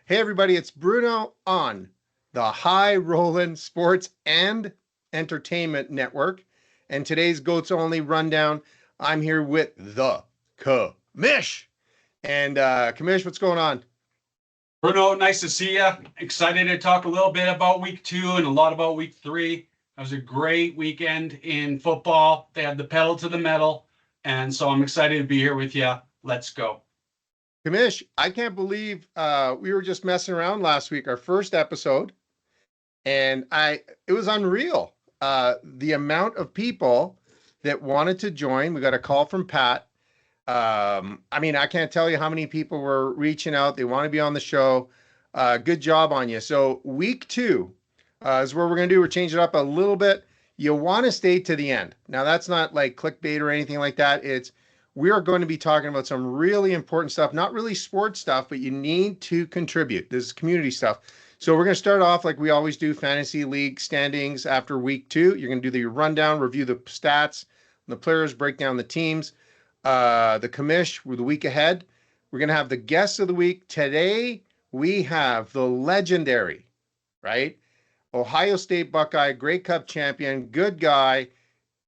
Hey everybody, it's Bruno on the High Rollin' Sports and Entertainment Network. And today's Goats Only Rundown, I'm here with the Commish. And Commish, what's going on? Bruno, nice to see you. Excited to talk a little bit about week 2 and a lot about week 3. It was a great weekend in football. They had the pedal to the metal. And so I'm excited to be here with you. Let's go. Commish, I can't believe we were just messing around last week, our first episode, and it was unreal. The amount of people that wanted to join. We got a call from Pat. I can't tell you how many people were reaching out. They want to be on the show. Good job on you. So week 2 is where we're going to do. We're changing it up a little bit. You want to stay to the end. Now, that's not like clickbait or anything like that. We are going to be talking about some really important stuff, not really sports stuff, but you need to contribute. This is community stuff. So we're going to start off like we always do, fantasy league standings after week 2. You're going to do the rundown, review the stats, the players, break down the teams. The commish with the week ahead. We're going to have the guests of the week. Today, we have the legendary, right? Ohio State Buckeye, Grey Cup champion, good guy,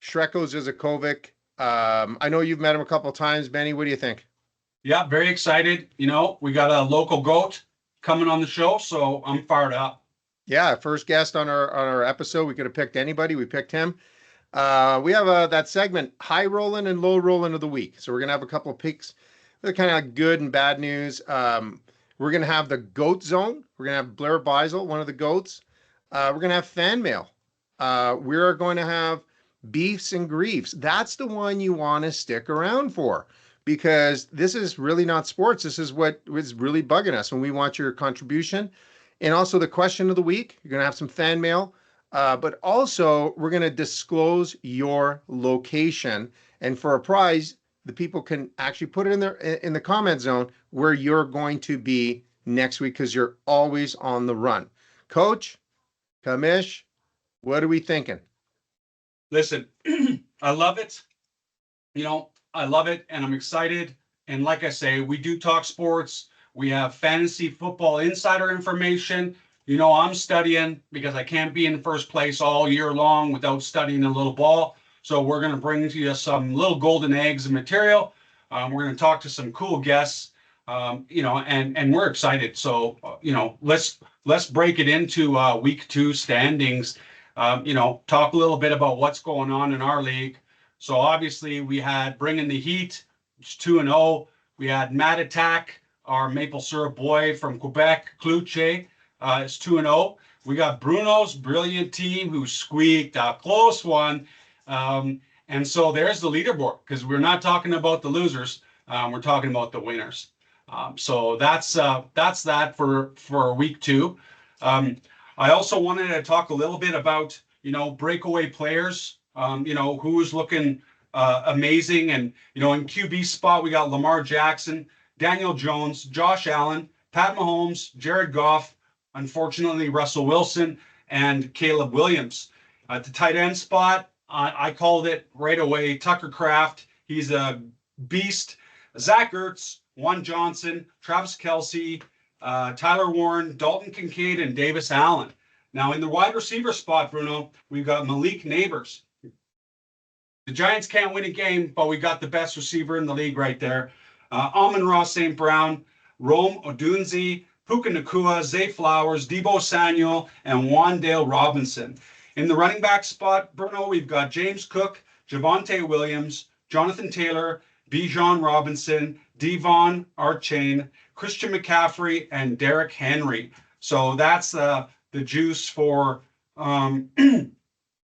Srecko Zizikovic. I know you've met him a couple of times. Benny, what do you think? Yeah, very excited. We got a local GOAT coming on the show, so I'm fired up. Yeah, first guest on our episode. We could have picked anybody. We picked him. We have that segment, high rolling and low rolling of the week. So we're going to have a couple of picks. They're kind of good and bad news. We're going to have the GOAT zone. We're going to have Blair Beisel, one of the GOATs. We're going to have fan mail. We're going to have beefs and griefs. That's the one you want to stick around for, because this is really not sports. This is what is really bugging us, and we want your contribution. And also the question of the week. You're going to have some fan mail. But also, we're going to disclose your location. And for a prize, the people can actually put it in the comment zone where you're going to be next week, because you're always on the run. Coach, Commish, what are we thinking? Listen, I love it. I love it, and I'm excited. And like I say, we do talk sports. We have fantasy football insider information. I'm studying because I can't be in first place all year long without studying a little ball. So we're going to bring to you some little golden eggs of material. We're going to talk to some cool guests, and we're excited. So, let's break it into week 2 standings. Talk a little bit about what's going on in our league. So obviously we had bringing the heat, it's 2-0. We had Mad Attack, our maple syrup boy from Quebec, Cluche. It's 2-0. We got Bruno's brilliant team who squeaked a close one. And so there's the leaderboard, because we're not talking about the losers. We're talking about the winners. So that's that for week 2. I also wanted to talk a little bit about, breakaway players, who's looking amazing. And, in QB spot, we got Lamar Jackson, Daniel Jones, Josh Allen, Pat Mahomes, Jared Goff, unfortunately, Russell Wilson, and Caleb Williams. At the tight end spot, I called it right away. Tucker Kraft, he's a beast. Zach Ertz, Juan Johnson, Travis Kelce, Tyler Warren, Dalton Kincaid, and Davis Allen. Now, in the wide receiver spot, Bruno, we've got Malik Neighbors. The Giants can't win a game, but we got the best receiver in the league right there. Amon-Ra St. Brown, Rome Odunze, Puka Nacua, Zay Flowers, Deebo Samuel, and Wan'Dale Robinson. In the running back spot, Bruno, we've got James Cook, Javonte Williams, Jonathan Taylor, Bijan Robinson, Devon Archain, Christian McCaffrey, and Derrick Henry. So that's the juice for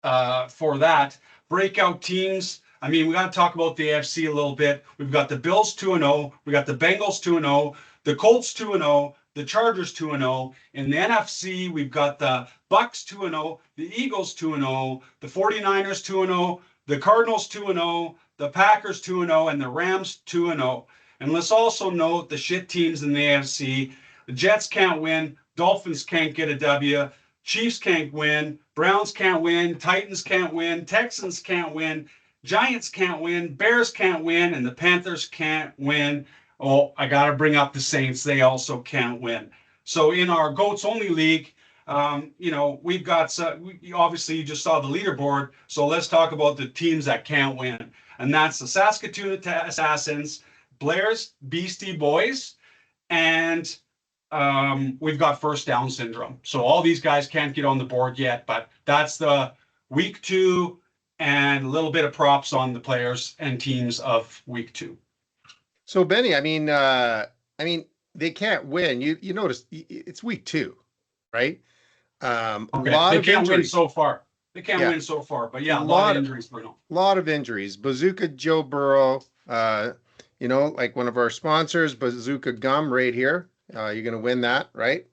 that. Breakout teams. We got to talk about the AFC a little bit. We've got the Bills 2-0. We got the Bengals 2-0. The Colts 2-0. The Chargers 2-0. In the NFC, we've got the Bucks 2-0. The Eagles 2-0. The 49ers 2-0. The Cardinals 2-0. The Packers 2-0. And the Rams 2-0. And let's also note the shit teams in the AFC. The Jets can't win. Dolphins can't get a W. Chiefs can't win. Browns can't win. Titans can't win. Texans can't win. Giants can't win, Bears can't win, and the Panthers can't win. Oh, I got to bring up the Saints. They also can't win. So in our Goats Only League, we've got, obviously you just saw the leaderboard. So let's talk about the teams that can't win. And that's the Saskatoon Assassins, Blair's Beastie Boys, and we've got First Down Syndrome. So all these guys can't get on the board yet, but that's the week 2 and a little bit of props on the players and teams of week 2. So Benny, I mean, they can't win. You notice it's week 2, right? Okay. They can't win so far. They can't win so far, but yeah, a lot of injuries, Bruno. A lot of injuries. Bazooka Joe Burrow, like one of our sponsors, Bazooka Gum right here. You're going to win that, right?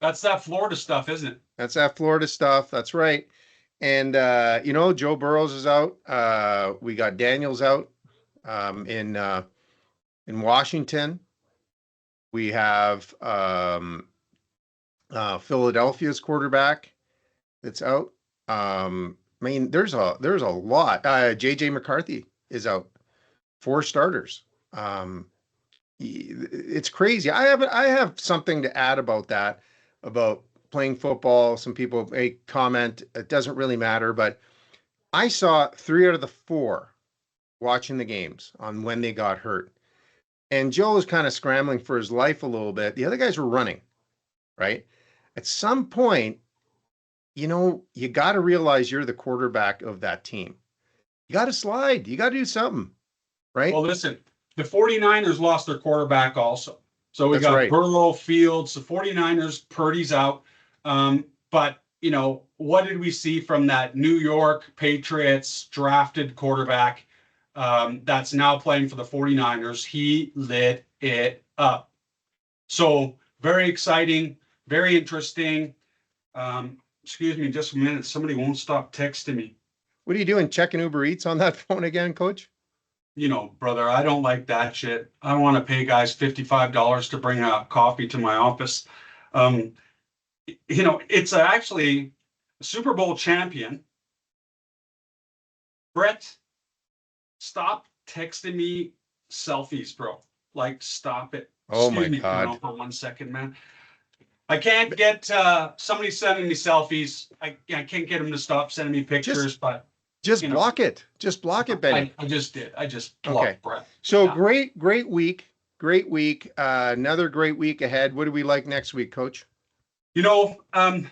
That's that Florida stuff, isn't it? That's that Florida stuff. That's right. And, Joe Burrows is out. We got Daniels out in Washington. We have Philadelphia's quarterback that's out. There's a lot. JJ McCarthy is out. 4 starters. It's crazy. I have something to add about that, about playing football. Some people may comment, it doesn't really matter, but I saw 3 out of the 4 watching the games on when they got hurt. And Joe was kind of scrambling for his life a little bit. The other guys were running, right? At some point, you got to realize you're the quarterback of that team. You got to slide. You got to do something, right? Well, listen, the 49ers lost their quarterback also. So we got Burrow, Fields, the 49ers, Purdy's out. But, what did we see from that New York Patriots drafted quarterback that's now playing for the 49ers? He lit it up. So very exciting, very interesting. Excuse me just a minute. Somebody won't stop texting me. What are you doing? Checking Uber Eats on that phone again, Coach? Brother, I don't like that shit. I don't want to pay guys $55 to bring a coffee to my office. It's actually a Super Bowl champion. Brett, stop texting me selfies, bro. Like, stop it. Oh, my God. For 1 second, man. I can't get somebody sending me selfies. I can't get them to stop sending me pictures, but just block it. Just block it, Benny. I just did. I just blocked Brett. So great week. Great week. Another great week ahead. What do we like next week, Coach?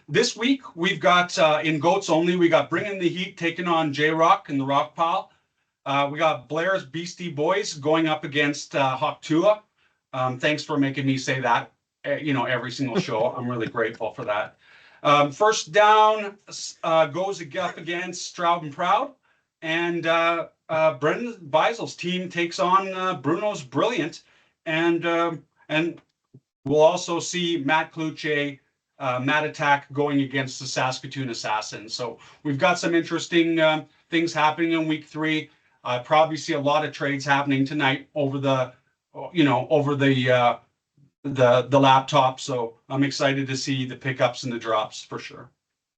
This week we've got in Goats Only, we got Bringing the Heat taking on J-Rock and the Rock Pile. We got Blair's Beastie Boys going up against Hawktua. Thanks for making me say that, every single show. I'm really grateful for that. First Down goes up against Stroud and Proud. And Brendan Beisel's team takes on Bruno's Brilliant. And we'll also see Matt Kluche, Matt Attack going against the Saskatoon Assassins. So we've got some interesting things happening in week 3. I probably see a lot of trades happening tonight over the laptop. So I'm excited to see the pickups and the drops for sure.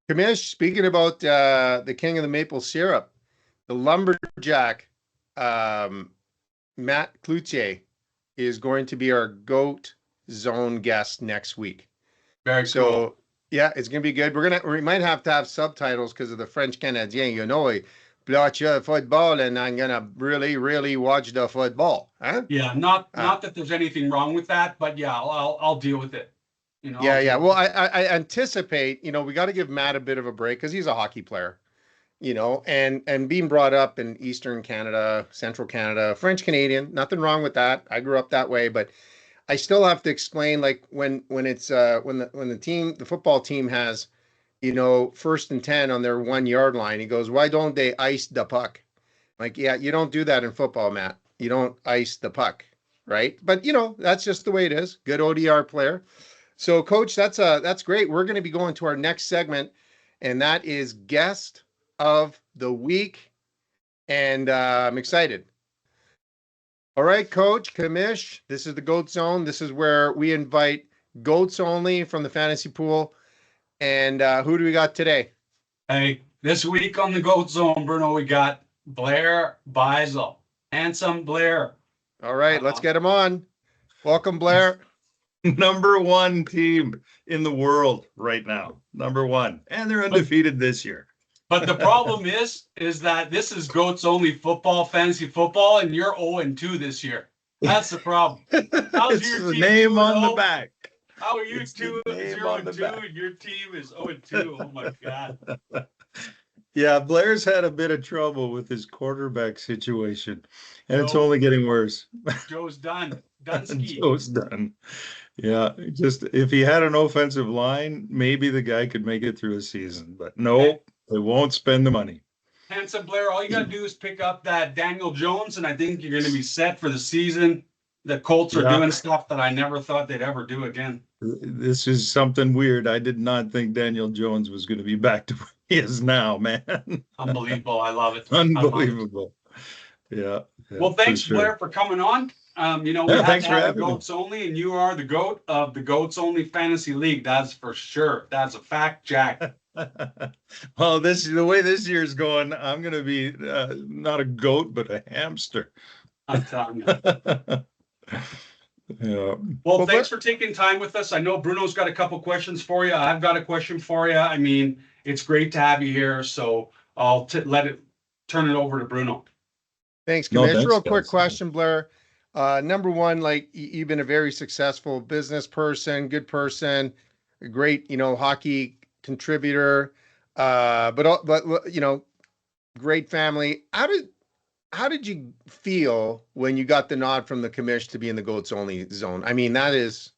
Commish, speaking about the king of the maple syrup, the lumberjack, Matt Kluche, is going to be our GOAT Zone guest next week. Very cool. Yeah, it's going to be good. We might have to have subtitles because of the French Canadien, watch football, and I'm gonna really, really watch the football. Huh? Yeah, not that there's anything wrong with that, but yeah, I'll deal with it. Well, I anticipate. We got to give Matt a bit of a break because he's a hockey player. And being brought up in Eastern Canada, Central Canada, French Canadian, nothing wrong with that. I grew up that way, but I still have to explain, like when the football team has, 1st and 10 on their 1 yard line. He goes, why don't they ice the puck? Like, yeah, you don't do that in football, Matt. You don't ice the puck, right? But that's just the way it is. Good ODR player. So, Coach, that's great. We're going to be going to our next segment, and that is guest of the week, and I'm excited. All right, Coach, Commish, this is the GOAT Zone. This is where we invite GOATs only from the fantasy pool. And who do we got today? Hey, this week on the GOAT Zone, Bruno, we got Blair Beisel. Handsome Blair. All right, let's get him on. Welcome, Blair. Number one team in the world right now. Number one. And they're undefeated this year. But the problem is that this is GOAT's only football, fantasy football, and you're 0-2 this year. That's the problem. How's It's your the team name on the 2-0? back. How are you It's the 2 name 0 on the 2 back. and your team is 0-2? Oh my God. Yeah, Blair's had a bit of trouble with his quarterback situation, and it's Joe- only getting worse. Joe's done. Dunsky. Joe's done. Yeah, just if he had an offensive line, maybe the guy could make it through a season, but no, they won't spend the money. Handsome Blair, all you got to do is pick up that Daniel Jones, and I think you're going to be set for the season. The Colts are Yeah. doing stuff that I never thought they'd ever do again. This is something weird. I did not think Daniel Jones was going to be back to where he is now, man. Unbelievable. I love it. I love it. Unbelievable. Yeah. Well, thanks, for sure. Blair, for coming on. We Yeah, have thanks to for have having the me. GOATs only, and you are the GOAT of the GOATs only fantasy league. That's for sure. That's a fact, Jack. Well, the way this year's going, I'm going to be not a goat, but a hamster. I'm telling you. Yeah. Well, thanks for taking time with us. I know Bruno's got a couple questions for you. I've got a question for you. I mean, it's great to have you here. So I'll turn it over to Bruno. Thanks, No, Commish. thanks, Real quick guys. question, Blair. Number one, like you've been a very successful business person, good person, a great, hockey contributor, but great family. How did you feel when you got the nod from the commish to be in the GOATs only zone? I mean, that is,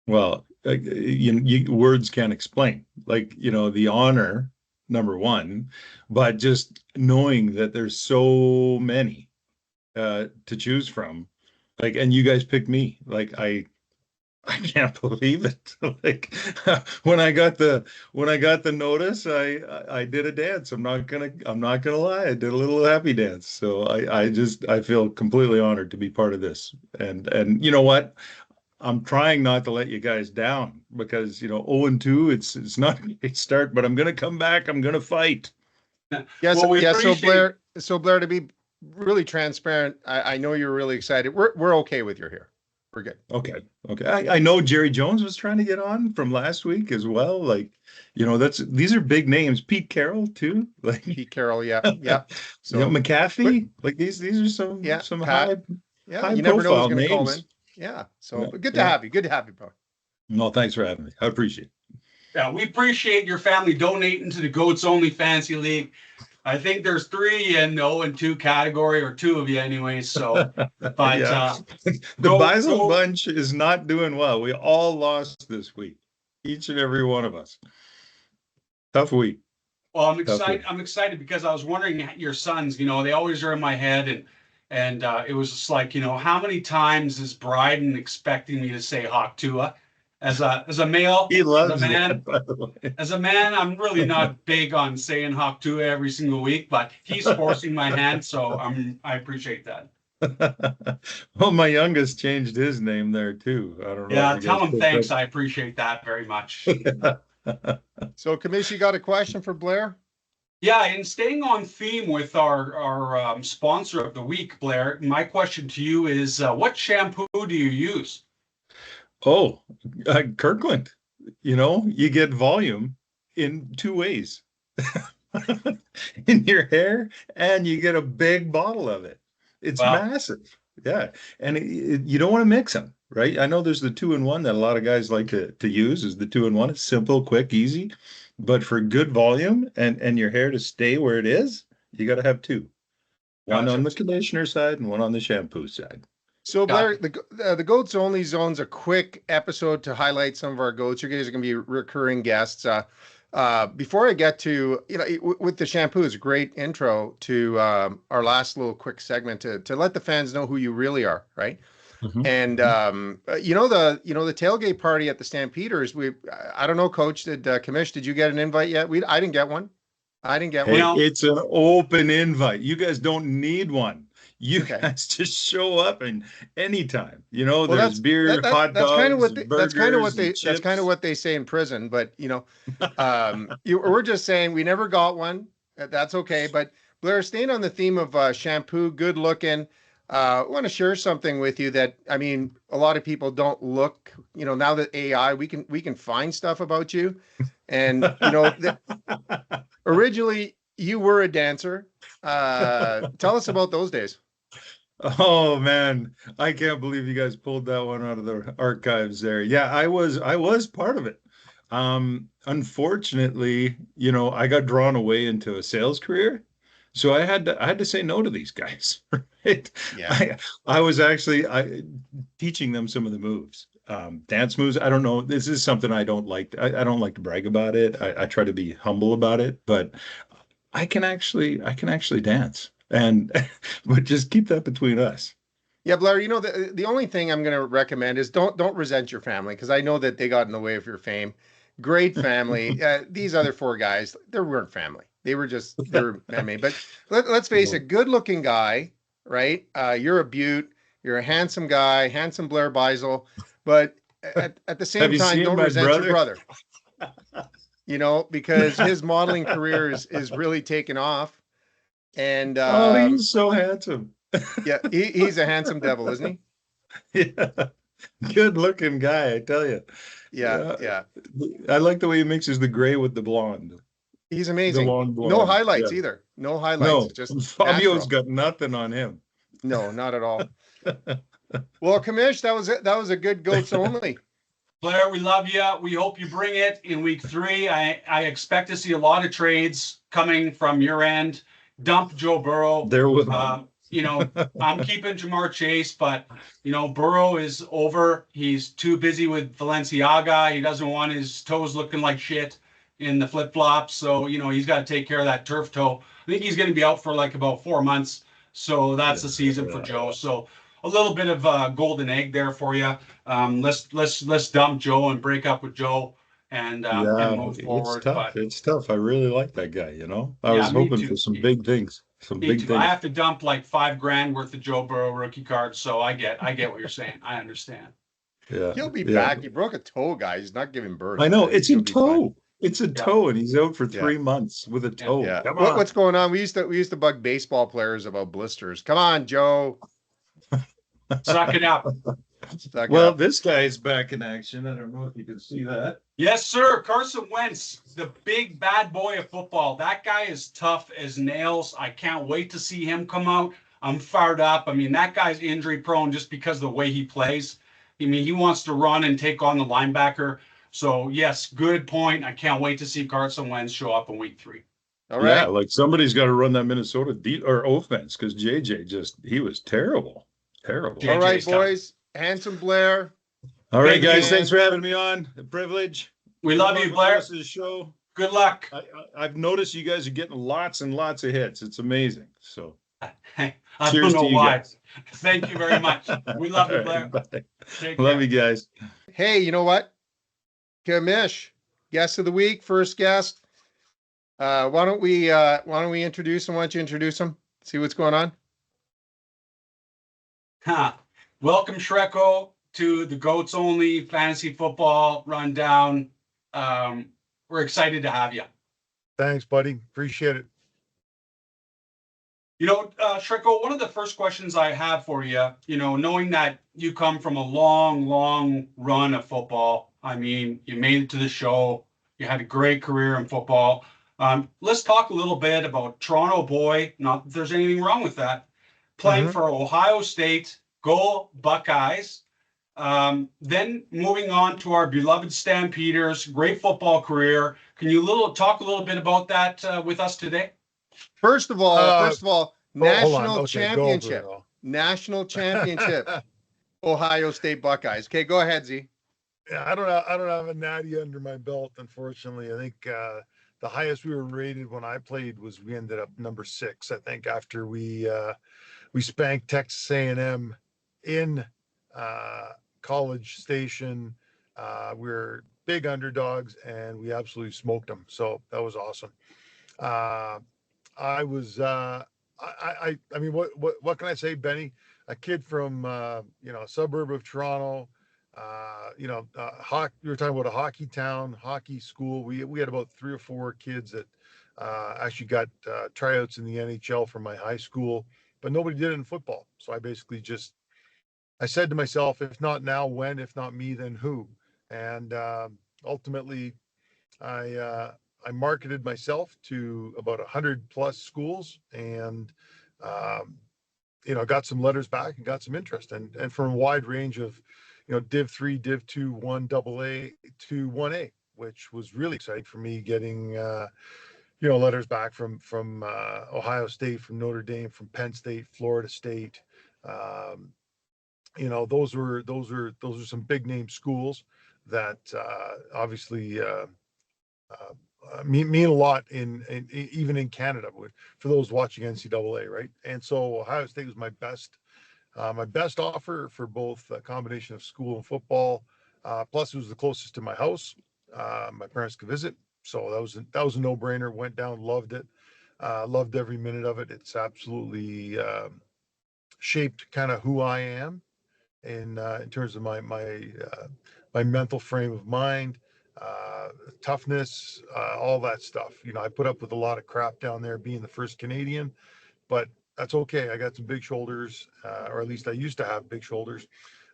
Well, words can't explain. The honor, number one, but just knowing that there's so many to choose from, and you guys picked me. I can't believe it. When I got the notice, I did a dance. I'm not gonna lie. I did a little happy dance. So I feel completely honored to be part of this. And you know what? I'm trying not to let you guys down because 0-2, it's not a great start, but I'm gonna come back. I'm gonna fight. yes, Well, we yeah. So appreciate- Blair, to be really transparent, I know you're really excited. We're okay with you here. We're good. Okay. I know Jerry Jones was trying to get on from last week as well. These are big names. Pete Carroll too. Pete Carroll, yeah. So McAfee. These are some Pat, high you never know who's profile going to call in. names. Yeah. So Yeah, but good to have you. Good to have you, bro. No, thanks for having me. I appreciate it. Yeah, we appreciate your family donating to the GOATs only fantasy league. I think there's 3 in the 0-2 category, or 2 of you anyways. So, but Yeah. The Beisel bunch is not doing well. We all lost this week, each and every one of us. Tough week. Well, I'm excited. I'm excited because I was wondering your sons. They always are in my head, and it was just like, how many times is Bryden expecting me to say Hawk Tua? As a male, He loves as a man, that, by the way. as a man, I'm really not big on saying Hawk Tua every single week, but he's forcing my hand, so I appreciate that. Well, my youngest changed his name there too. I don't know. Yeah, tell him thanks. I appreciate that very much. So, Commish, you got a question for Blair? Yeah, and staying on theme with our sponsor of the week, Blair, my question to you is, what shampoo do you use? Oh, Kirkland. You get volume in 2 ways. In your hair, and you get a big bottle of it. It's massive. Yeah. And you don't want to mix them, right? I know there's the 2-in-1 that a lot of guys like to use, is the 2-in-1. It's simple, quick, easy. But for good volume and your hair to stay where it is, you got to have 2. One Gotcha. on the conditioner side and one on the shampoo side. So, Blair, the GOATs Only Zone's a quick episode to highlight some of our GOATs. You guys are going to be recurring guests. Before I get to, with the shampoo, is a great intro to our last little quick segment to let the fans know who you really are, right? Mm-hmm. And the tailgate party at the Stampeders. I don't know, Coach. Commish, did you get an invite yet? I didn't get one. Hey, it's an open invite. You guys don't need one. You guys just show up and anytime. There's beer, hot dogs, that's kind of what they say in prison. But we're just saying we never got one. That's okay. But Blair, staying on the theme of shampoo, good looking. I want to share something with you that I mean, a lot of people don't look. You know, now that AI, we can find stuff about you, and you know, originally you were a dancer. Tell us about those days. Oh man, I can't believe you guys pulled that one out of the archives there. Yeah, I was part of it. Unfortunately, I got drawn away into a sales career. So I had to say no to these guys, right? Yeah. I was actually teaching them some of the moves. Dance moves. I don't know. This is something I don't like. I don't like to brag about it. I try to be humble about it, but I can actually dance. And but just keep that between us. Yeah, Blair, you know, the only thing I'm going to recommend is don't resent your family because I know that they got in the way of your fame. Great family. These other four guys, they weren't family. They were man-made. But let's face it, good-looking guy, right? You're a beaut. You're a handsome guy, handsome Blair Beisel. But at the Have same you time, seen don't my resent your brother? brother, you know, because his modeling career is really taken off. And Oh, he's so handsome. yeah, he's a handsome devil, isn't he? Yeah. Good looking guy, I tell you. Yeah, Yeah. yeah. I like the way he mixes the gray with the blonde, He's the amazing. long No blonde. Yeah. highlights either. No highlights. No, Just Fabio's natural. got nothing on him. No, not at all. Well, Commish, that was it. That was a good goats only. Blair, we love you. We hope you bring it in week 3. I expect to see a lot of trades coming from your end. Dump Joe Burrow. There was I'm keeping Jamar Chase, but Burrow is over. He's too busy with Valenciaga. He doesn't want his toes looking like shit in the flip flops. So he's got to take care of that turf toe. I think he's going to be out for like about 4 months. So that's the season for Joe. So a little bit of a golden egg there for you. Let's dump Joe and break up with Joe and yeah, move it's forward. tough. But It's tough. I really like that guy, I yeah, was me hoping for too. some big things. Some Me big too. I things. have to dump like $5,000 worth of Joe Burrow rookie cards, so I get what you're saying. I understand. Yeah. He'll be Yeah. back. He broke a toe, guys. He's not giving birth. I know it's a He'll be fine. toe. It's a Yeah, toe, and he's out for Yeah, 3 months with a yeah. toe. yeah. Come on. What's going on? We used to bug baseball players about blisters. Come on, Joe. Suck it up. Suck it Well, up. this guy is back in action. I don't know if you can see that. Yes, sir. Carson Wentz, the big bad boy of football. That guy is tough as nails. I can't wait to see him come out. I'm fired up. I mean, that guy's injury prone just because of the way he plays. I mean, he wants to run and take on the linebacker. So, yes, good point. I can't wait to see Carson Wentz show up in week 3. All Yeah, right. like somebody's got to run that Minnesota or offense because JJ he was terrible. Terrible. All right, JJ's done. boys. Handsome Blair. All right, Thank you. guys. Thanks for having me on. A privilege. We love you, Blair. This is the show. Good luck. I've noticed you guys are getting lots and lots of hits. It's amazing. So I cheers don't to know you why. guys. Thank you very much. We love you, All Blair. right, bye. Take Love care. you guys. Hey, you know what? Commish, guest of the week, first guest. Why don't we introduce him? Why don't you introduce him? See what's going on? Huh. Welcome, Srecko, to the Goats Only Fantasy Football Rundown. We're excited to have you. Thanks, buddy. Appreciate it. Srecko, one of the first questions I have for you, knowing that you come from a long, long run of football. I mean, you made it to the show. You had a great career in football. Let's talk a little bit about Toronto boy. Not that there's anything wrong with that. Playing for Ohio State, go Buckeyes. Then moving on to our beloved Stampeders, great football career. Can you talk a little bit about that with us today? First of all, Hold on. national Okay, go, championship. Bruno. National championship. Ohio State Buckeyes. Okay, go ahead, Z. Yeah, I don't have a natty under my belt, unfortunately. I think the highest we were rated when I played was we ended up number 6. I think after we spanked Texas A&M in College Station. We were big underdogs and we absolutely smoked them. So that was awesome. I mean, what can I say, Benny? A kid from a suburb of Toronto. We were talking about a hockey town, hockey school. We had about 3 or 4 kids that Actually got tryouts in the NHL for my high school, but nobody did it in football. So I basically I said to myself, if not now, when? If not me, then who? And ultimately, I marketed myself to about 100+ schools, and um, got some letters back and got some interest, and from a wide range of, Div 3, Div 2, 1 AA to 1A, which was really exciting for me, getting letters back from Ohio State, from Notre Dame, from Penn State, Florida State. Um, those are some big name schools that obviously mean a lot in even in Canada for those watching NCAA, right? And so Ohio State was my best offer for both a combination of school and football. Plus, it was the closest to my house. My parents could visit, so that was a no-brainer. Went down, loved it, loved every minute of it. It's absolutely shaped kind of who I am in terms of my mental frame of mind, toughness, all that stuff. I put up with a lot of crap down there being the first Canadian, but that's okay. I got some big shoulders, or at least I used to have big shoulders,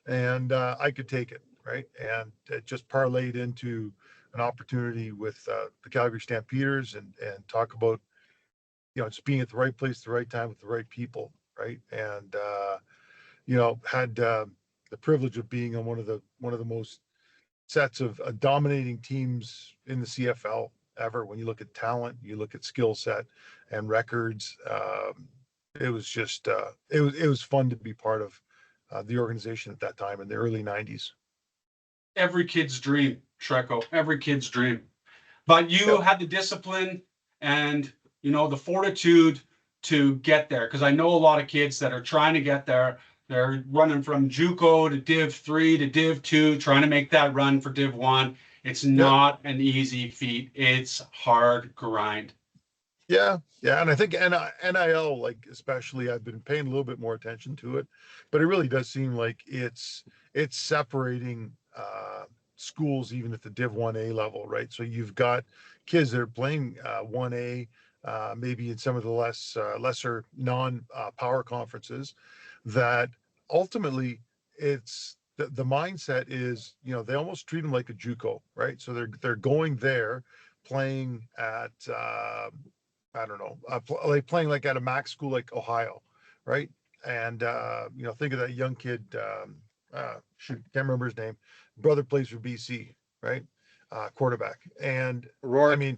and I could take it, right? And it just parlayed into an opportunity with the Calgary Stampeders, and talk about just being at the right place, at the right time, with the right people, right? And had the privilege of being on one of the most sets of dominating teams in the CFL ever. When you look at talent, you look at skill set and records. It was just it was fun to be part of the organization at that time in the early '90s. Every kid's dream, Srecko, every kid's dream. But you Yep. had the discipline and the fortitude to get there. Because I know a lot of kids that are trying to get there. They're running from JUCO to Div 3 to Div 2, trying to make that run for Div 1. It's Yep. not an easy feat. It's hard grind. Yeah, yeah, and I think NIL, like, especially, I've been paying a little bit more attention to it, but it really does seem like it's separating schools even at the Div 1A level, right? So you've got kids that are playing 1A, maybe in some of the lesser non power conferences, that ultimately it's the mindset is, they almost treat them like a JUCO, right? So they're going there, playing at I don't know, like playing like at a max school like Ohio, right? And think of that young kid. Shoot, can't remember his name. Brother plays for BC, right? Quarterback, and I Rourke. mean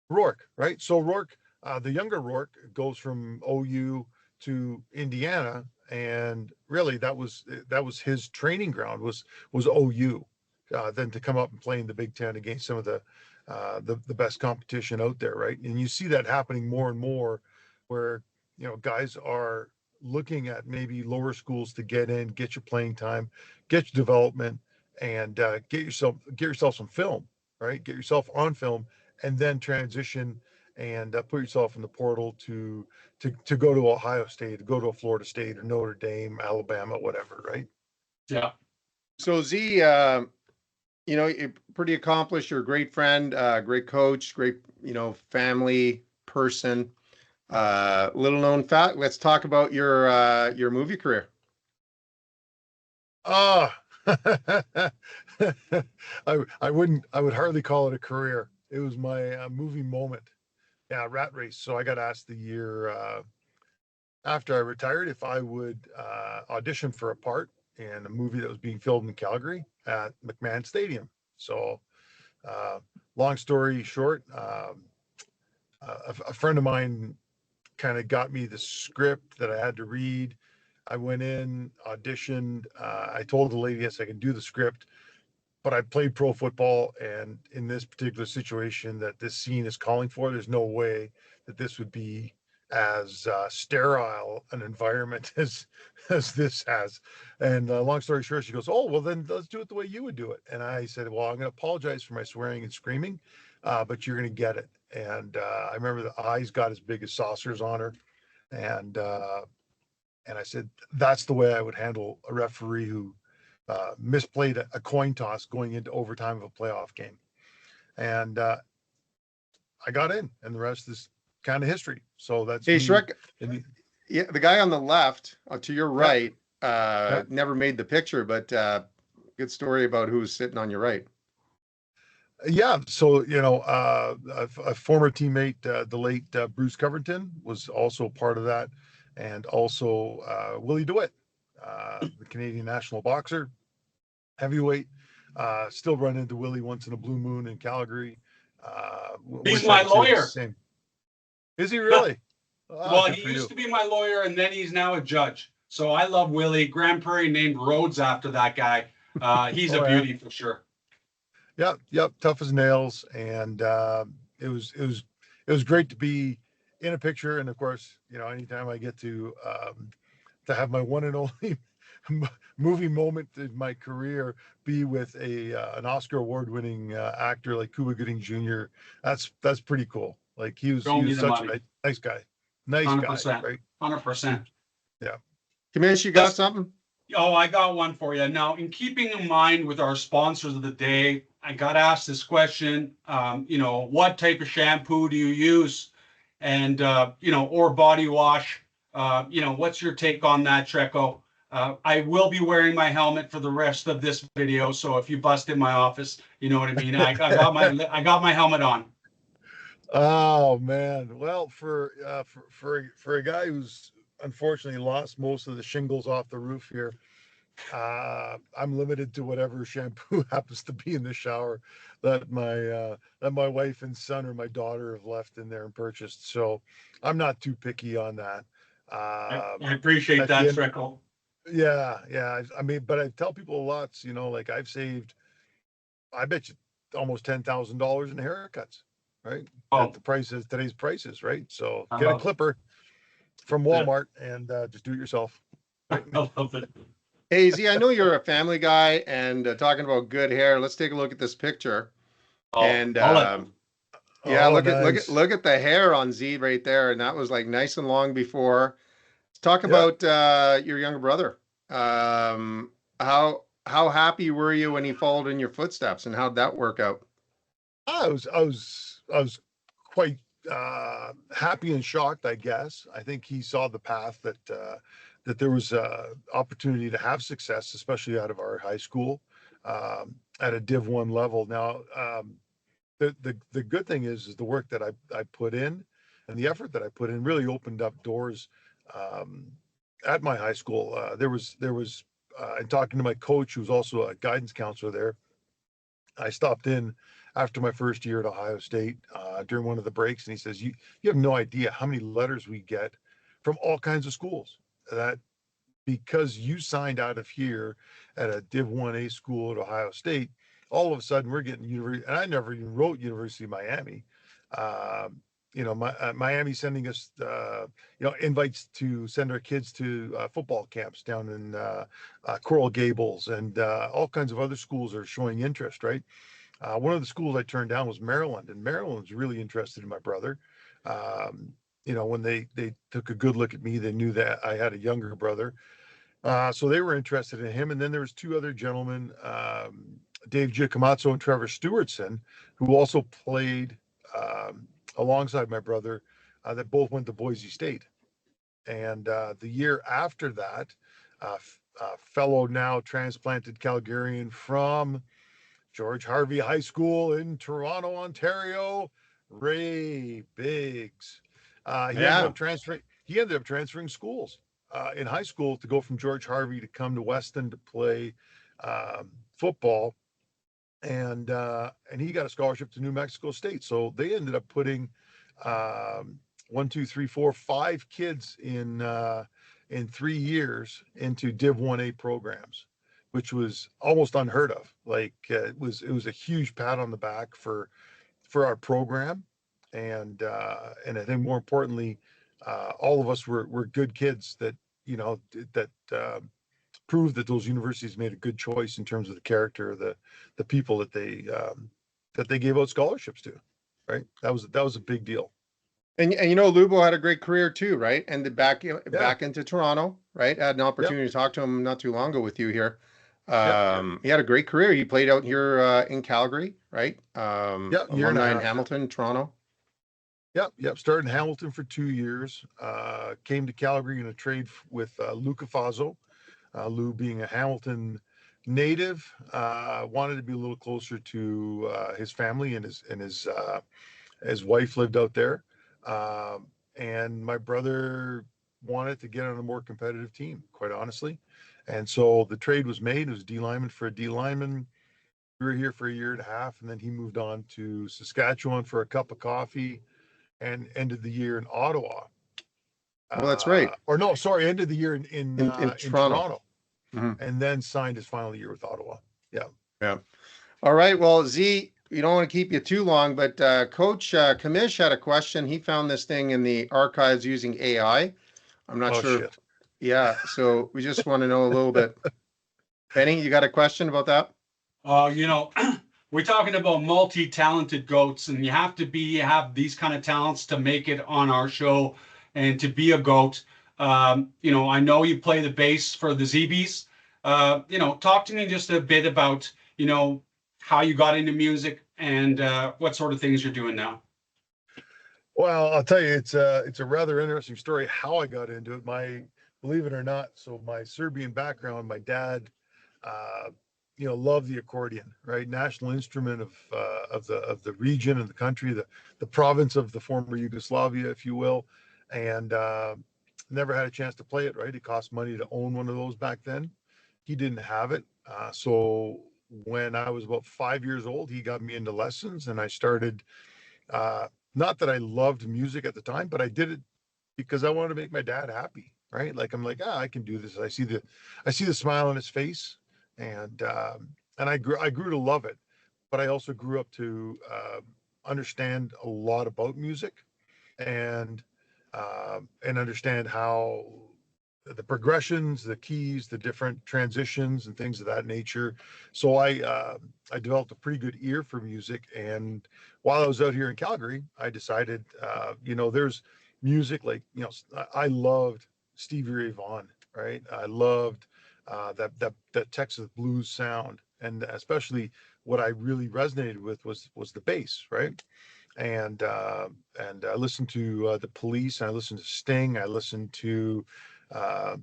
Rourke, right? So Rourke, the younger Rourke, goes from OU to Indiana, and really that was his training ground was OU. Then to come up and play in the Big Ten against some of the best competition out there, right? And you see that happening more and more, where guys are looking at maybe lower schools to get in, get your playing time, get your development, and get yourself some film, right? Get yourself on film, and then transition and put yourself in the portal to go to Ohio State, to go to a Florida State or Notre Dame, Alabama, whatever, right? Yeah. So Z, you're pretty accomplished. You're a great friend, great coach, great, family person. Little known fact. Let's talk about your movie career. Ah, I would hardly call it a career. It was my movie moment. Yeah, Rat Race. So I got asked the year after I retired if I would audition for a part in a movie that was being filmed in Calgary at McMahon Stadium. So, uh, long story short, a friend of mine kind of got me the script that I had to read. I went in, auditioned. I told the lady, yes, I can do the script, but I played pro football. And in this particular situation that this scene is calling for, there's no way that this would be as sterile an environment as this has. And long story short, she goes, "Oh, well, then let's do it the way you would do it." And I said, "Well, I'm going to apologize for my swearing and screaming, but you're going to get it." And I remember the eyes got as big as saucers on her. And I said, that's the way I would handle a referee who misplayed a coin toss going into overtime of a playoff game. And I got in, and the rest is kind of history. So that's Hey, me. Shrek, And yeah, the guy on the left, to your yeah, right, yeah, never made the picture, but good story about who's sitting on your right. yeah. So a former teammate, the late Bruce Covington, was also part of that, and also Willie DeWitt, the Canadian national boxer, heavyweight. Still run into Willie once in a blue moon in Calgary. He's Wish I my could say the lawyer. same. Is he really? Well, Good he for used you. to be my lawyer, and then he's now a judge. So I love Willie. Grand Prairie named roads after that guy. He's a Oh yeah. beauty for sure. Yep. Tough as nails, and it was great to be in a picture. And of course, anytime I get to have my one and only movie moment in my career be with an Oscar award winning actor like Cuba Gooding Jr., that's pretty cool. Like he Show me was the such a money. nice guy, nice guy, 100%. right? 100%. Yeah. Commish, you got something? Oh, I got one for you. Now, in keeping in mind with our sponsors of the day, I got asked this question. What type of shampoo do you use? And, or body wash. What's your take on that, Srecko? I will be wearing my helmet for the rest of this video. So if you bust in my office, you know what I mean? I got my helmet on. Oh man. Well, for a guy who's unfortunately lost most of the shingles off the roof here, I'm limited to whatever shampoo happens to be in the shower that my wife and son or my daughter have left in there and purchased. So I'm not too picky on that. I appreciate At the that, end, Srecko. yeah. I mean, but I tell people lots. Like I've saved, I bet you almost $10,000 in haircuts, right? At Oh, the prices, today's prices, right? So I get a love clipper from it. Walmart and just do it yourself. I love it. Hey, Z, I know you're a family guy, and talking about good hair. Let's take a look at this picture. Oh, And I'll let yeah, Oh, look at nice. look at the hair on Z right there, and that was like nice and long before. Let's talk Yeah. about your younger brother. How happy were you when he followed in your footsteps, and how'd that work out? I was quite happy and shocked, I guess. I think he saw the path that there was opportunity to have success, especially out of our high school at a Div 1 level. Now, the good thing is the work that I put in and the effort that I put in really opened up doors um, at my high school. There was and talking to my coach, who was also a guidance counselor there, I stopped in after my first year at Ohio State during one of the breaks, and he says, "You have no idea how many letters we get from all kinds of schools that because you signed out of here at a Div 1A school at Ohio State, all of a sudden we're getting university." And I never even wrote University of Miami. Miami sending us, invites to send our kids to football camps down in Coral Gables, and all kinds of other schools are showing interest, right? One of the schools I turned down was Maryland, and Maryland's really interested in my brother. When they took a good look at me, they knew that I had a younger brother, so they were interested in him. And then there was two other gentlemen, Dave Giacomazzo and Trevor Stewartson, who also played alongside my brother, that both went to Boise State. And the year after that, fellow now transplanted Calgarian from George Harvey High School in Toronto, Ontario, Ray Biggs. He ended Yeah, up transferring. He ended up transferring schools in high school to go from George Harvey to come to Weston to play football, and he got a scholarship to New Mexico State. So they ended up putting one, two, three, four, five kids in 3 years into Div 1A programs, which was almost unheard of. Like it was a huge pat on the back for our program, and I think more importantly, all of us were good kids that that proved that those universities made a good choice in terms of the character of the people that they gave out scholarships to. Right, that was a big deal. and Lubo had a great career too, right? And back Yeah, back into Toronto, right? I had an yep, opportunity to talk to him not too long ago with you here. yep, He had a great career. He played out here in Calgary, right? yep. Year and a Alumni in half. Hamilton, Toronto. Yep. Started in Hamilton for 2 years. Came to Calgary in a trade with Lou Cafazzo. Lou being a Hamilton native, wanted to be a little closer to his family, and his wife lived out there. And my brother wanted to get on a more competitive team, quite honestly. And so the trade was made. It was D lineman for a D lineman. We were here for a year and a half, and then he moved on to Saskatchewan for a cup of coffee and ended the year in Ottawa. Well, that's right. Or no, sorry, ended the year in In Toronto, Mhm. and then signed his final year with Ottawa. Yeah. All right. Well, Z, we don't want to keep you too long, but Coach Commish had a question. He found this thing in the archives using AI. I'm not Oh sure. shit. Yeah. So we just want to know a little bit. Benny, you got a question about that? You know, we're talking about multi-talented goats, and you have to have these kind of talents to make it on our show and to be a goat. You know, I know you play the bass for the ZBs. You know, talk to me just a bit about, you know, how you got into music and what sort of things you're doing now. Well, I'll tell you, it's a rather interesting story how I got into it. Believe it or not, so my Serbian background, my dad, uh, loved the accordion, right? National instrument of the region and the country, the province of the former Yugoslavia, if you will, and never had a chance to play it. Right, it cost money to own one of those back then. He didn't have it, so when I was about 5 years old, he got me into lessons, and I started. Uh, Not that I loved music at the time, but I did it because I wanted to make my dad happy, right? Like I'm like, I can do this. I see the smile on his face, and I grew to love it. But I also grew up to understand a lot about music, and understand how the progressions, the keys, the different transitions, and things of that nature. So I developed a pretty good ear for music, and while I was out here in Calgary, I decided, there's music like I loved Stevie Ray Vaughan, right? I loved that Texas blues sound, and especially what I really resonated with was the bass, right? And I listened to the Police. I listened to Sting. I listened to uh,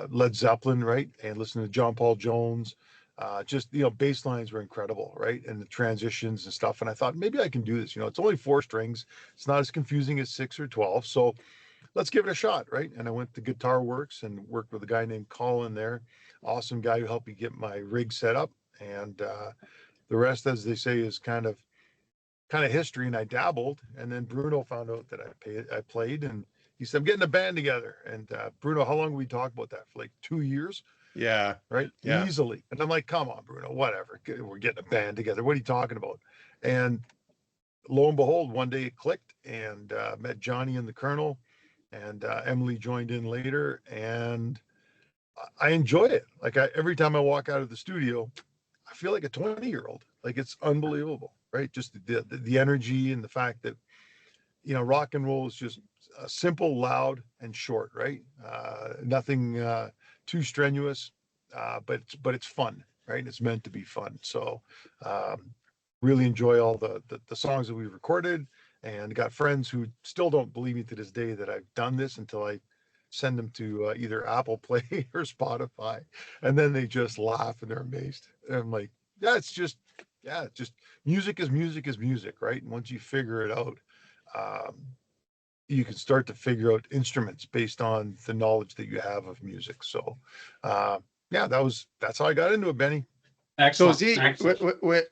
Led Zeppelin, right? And listened to John Paul Jones. Just bass lines were incredible, right? And the transitions and stuff. And I thought maybe I can do this. It's only 4 strings. It's not as confusing as 6 or 12. So let's give it a shot, right? And I went to Guitar Works and worked with a guy named Colin there. Awesome guy who helped me get my rig set up. And the rest, as they say, is kind of history. And I dabbled, and then Bruno found out that I played, and he said, I'm getting a band together. And Bruno, how long we talk about that? For like 2 years, Yeah. right? Yeah. Easily. And I'm like, come on, Bruno, whatever. We're getting a band together. What are you talking about? And lo and behold, one day it clicked, and met Johnny and the Colonel, and Emily joined in later, and I enjoy it. Like every time I walk out of the studio, I feel like a 20-year-old. Like it's unbelievable, right? Just the energy, and the fact that rock and roll is just simple, loud, and short, right? Nothing too strenuous, but it's fun, right? It's meant to be fun. So um, really enjoy all the songs that we recorded, and got friends who still don't believe me to this day that I've done this until I send them to either Apple Play or Spotify, and then they just laugh and they're amazed. And I'm like, just music is music is music, right? And once you figure it out, um, you can start to figure out instruments based on the knowledge that you have of music. So, yeah, that's how I got into it, Benny. So Excellent. Z, Excellent.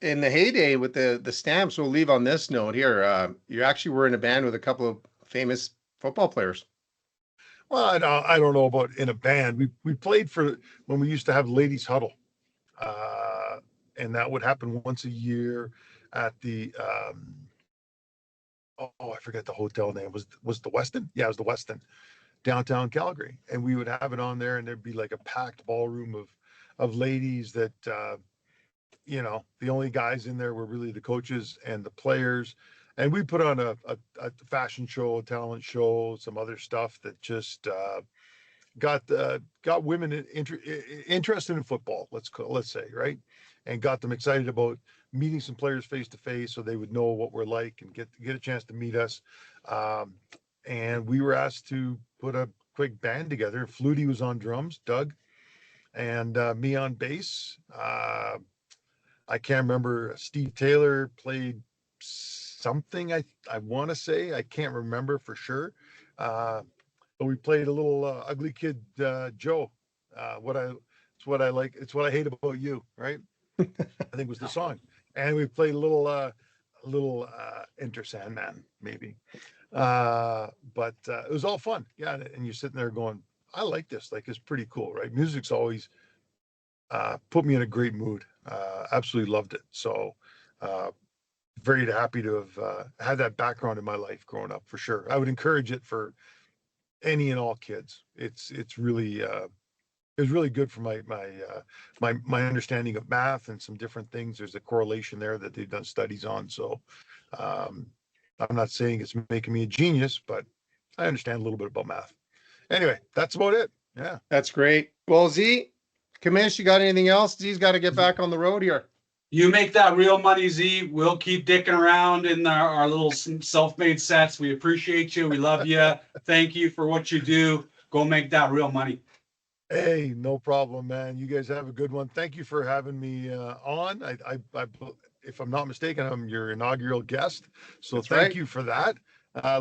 in the heyday with the stamps, we'll leave on this note here. You actually were in a band with a couple of famous football players. Well, I don't know about in a band. We played for when we used to have ladies huddle, uh, and that would happen once a year at the I forget the hotel name. Was the Westin? Yeah, it was the Westin, downtown Calgary, and we would have it on there, and there'd be like a packed ballroom of ladies that the only guys in there were really the coaches and the players, and we put on a fashion show, a talent show, some other stuff that just got women interested in football. Let's say, right, and got them excited about meeting some players face to face so they would know what we're like and get a chance to meet us. And we were asked to put a quick band together. Flutie was on drums, Doug, and me on bass. I can't remember. Steve Taylor played something. I want to say, I can't remember for sure. But we played a little Ugly Kid Joe. It's what I like. It's what I hate about you, right? I think was the song. And we played a little Enter Sandman, maybe. But it was all fun. Yeah. And you're sitting there going, I like this. Like, it's pretty cool, right? Music's always put me in a great mood. Absolutely loved it. So very happy to have had that background in my life growing up, for sure. I would encourage it for any and all kids. It's really it was really good for my understanding of math and some different things. There's a correlation there that they've done studies on. So I'm not saying it's making me a genius, but I understand a little bit about math. Anyway, that's about it. Yeah. That's great. Well, Z, Commish, you got anything else? Z's got to get back on the road here. You make that real money, Z. We'll keep dicking around in our little self-made sets. We appreciate you. We love you. Thank you for what you do. Go make that real money. Hey, no problem, man. You guys have a good one. Thank you for having me on. I if I'm not mistaken, I'm your inaugural guest. So That's thank right. you for that.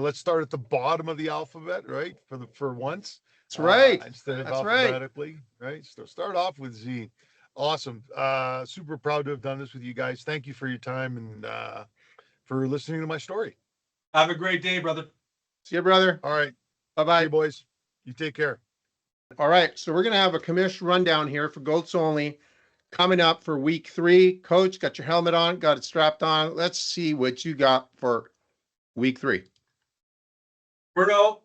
Let's start at the bottom of the alphabet, right? For once. That's right. Instead of That's right. alphabetically, right? So start off with Z. Awesome. Super proud to have done this with you guys. Thank you for your time and for listening to my story. Have a great day, brother. See you, brother. All right. Bye-bye. Hey, boys. You take care. All right. So we're going to have a Commish rundown here for Goats Only coming up for week 3. Coach, got your helmet on, got it strapped on. Let's see what you got for week 3. Bruno,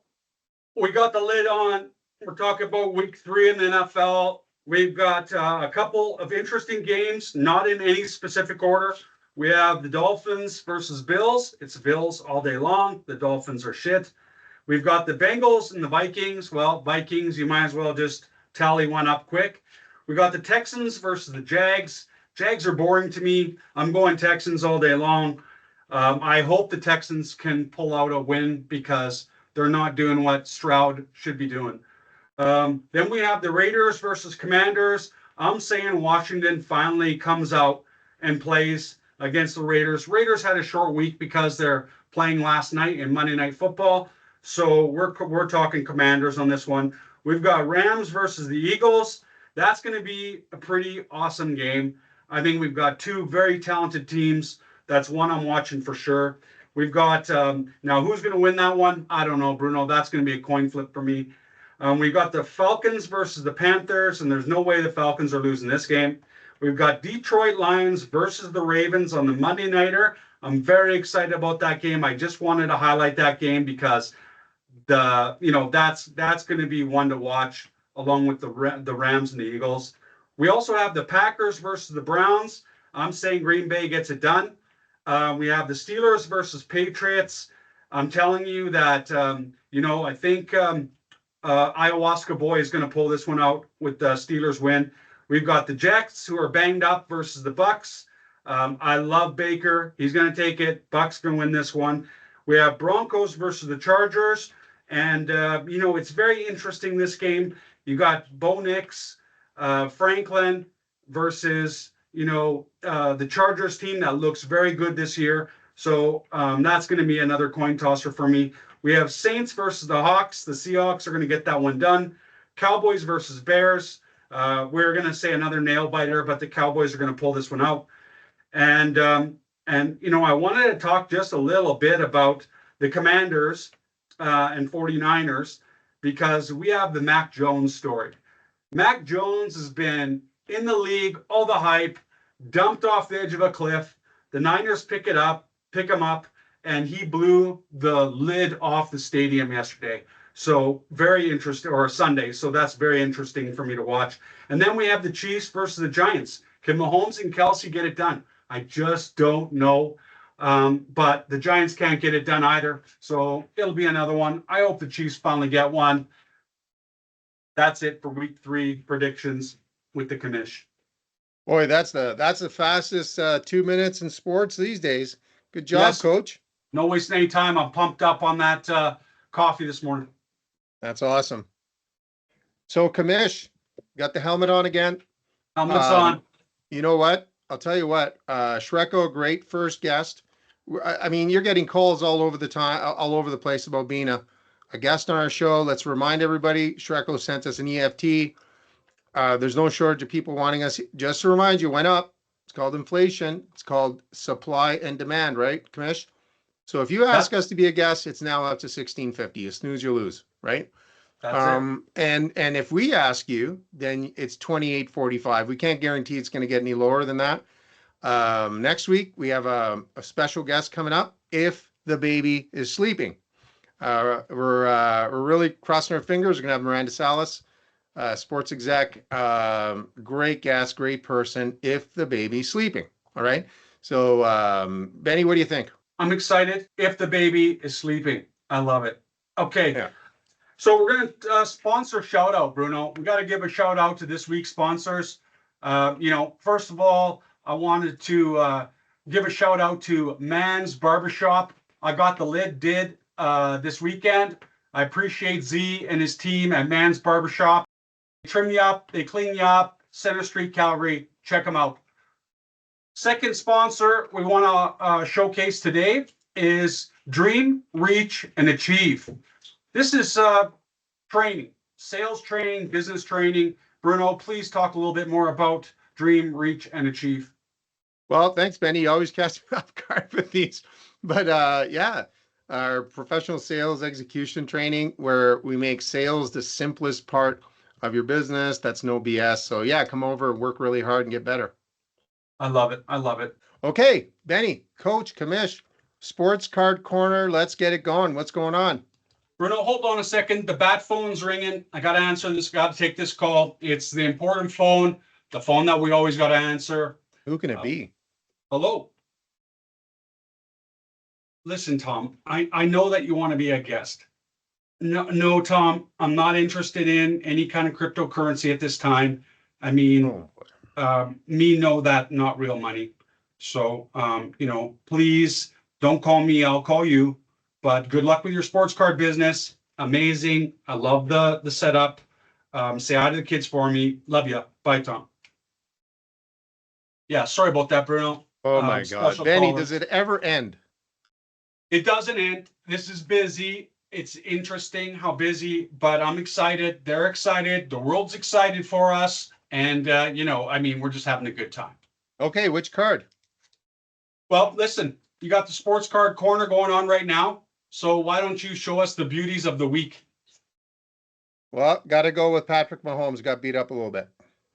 we got the lid on. We're talking about week 3 in the NFL. We've got a couple of interesting games, not in any specific order. We have the Dolphins versus Bills. It's Bills all day long. The Dolphins are shit. We've got the Bengals and the Vikings. Well, Vikings, you might as well just tally one up quick. We got the Texans versus the Jags. Jags are boring to me. I'm going Texans all day long. I hope the Texans can pull out a win because they're not doing what Stroud should be doing. Then we have the Raiders versus Commanders. I'm saying Washington finally comes out and plays against the Raiders. Raiders had a short week because they're playing last night in Monday Night Football. So we're talking Commanders on this one. We've got Rams versus the Eagles. That's going to be a pretty awesome game. I think we've got two very talented teams. That's one I'm watching for sure. We've got, now who's going to win that one? I don't know, Bruno. That's going to be a coin flip for me. We've got the Falcons versus the Panthers, and there's no way the Falcons are losing this game. We've got Detroit Lions versus the Ravens on the Monday Nighter. I'm very excited about that game. I just wanted to highlight that game because that's going to be one to watch along with the Rams and the Eagles. We also have the Packers versus the Browns. I'm saying Green Bay gets it done. We have the Steelers versus Patriots. I'm telling you that, I think Ayahuasca Boy is going to pull this one out with the Steelers win. We've got the Jets who are banged up versus the Bucks. I love Baker. He's going to take it. Bucks going to win this one. We have Broncos versus the Chargers. And, it's very interesting, this game. You got Bo Nix, Franklin versus, the Chargers team that looks very good this year. So that's going to be another coin tosser for me. We have Saints versus the Hawks. The Seahawks are going to get that one done. Cowboys versus Bears. We're going to say another nail biter, but the Cowboys are going to pull this one out. And I wanted to talk just a little bit about the Commanders and 49ers because we have the Mac Jones story. Mac Jones has been in the league, all the hype, dumped off the edge of a cliff. The Niners pick him up, and he blew the lid off the stadium yesterday. So very interesting, or Sunday. So that's very interesting for me to watch. And then we have the Chiefs versus the Giants. Can Mahomes and Kelsey get it done? I just don't know. But the Giants can't get it done either. So it'll be another one. I hope the Chiefs finally get one. That's it for week 3 predictions with the Commish. Boy, that's the fastest 2 minutes in sports these days. Good job, Yes. Coach. No wasting any time. I'm pumped up on that coffee this morning. That's awesome. So, Commish, got the helmet on again. Helmets on. You know what? I'll tell you what. Srecko, great first guest. I mean, you're getting calls all over the place about being a guest on our show. Let's remind everybody, Srecko sent us an EFT. There's no shortage of people wanting us. Just to remind you, went up. It's called inflation. It's called supply and demand, right, Commish? So if you ask us to be a guest, it's now up to $16.50. You snooze, you lose, right? That's it. And if we ask you, then it's $28.45. We can't guarantee it's going to get any lower than that. Next week we have a special guest coming up. If the baby is sleeping, we're really crossing our fingers. We're gonna have Miranda Salas, sports exec, great guest, great person. If the baby's sleeping, all right. So Benny, what do you think? I'm excited. If the baby is sleeping, I love it. Okay. Yeah. So we're going to sponsor shout out, Bruno. We got to give a shout out to this week's sponsors. First of all, I wanted to give a shout out to Man's Barbershop. I got the lid did this weekend. I appreciate Z and his team at Man's Barbershop. They trim you up, they clean you up. Center Street, Calgary. Check them out. Second sponsor we want to showcase today is Dream, Reach, and Achieve. This is training, sales training, business training. Bruno, please talk a little bit more about Dream, Reach, and Achieve. Well, thanks, Benny. You always catch me off guard with these. But yeah, our professional sales execution training where we make sales the simplest part of your business. That's no BS. So yeah, come over, work really hard, and get better. I love it. I love it. Okay, Benny, Coach, Commish, Sports Card Corner. Let's get it going. What's going on? Bruno, hold on a second. The bat phone's ringing. I got to answer this. Got to take this call. It's the important phone, the phone that we always got to answer. Who can it be? Hello. Listen, Tom, I know that you want to be a guest. No, Tom, I'm not interested in any kind of cryptocurrency at this time. I mean, me know that not real money. So, please don't call me. I'll call you. But good luck with your sports card business. Amazing. I love the setup. Say hi to the kids for me. Love you. Bye, Tom. Yeah, sorry about that, Bruno. Oh my God, Benny, caller. Does it ever end? It doesn't end. This is busy. It's interesting how busy, but I'm excited. They're excited. The world's excited for us. And, we're just having a good time. Okay, which card? Well, listen, you got the sports card corner going on right now. So why don't you show us the beauties of the week? Well, got to go with Patrick Mahomes. Got beat up a little bit.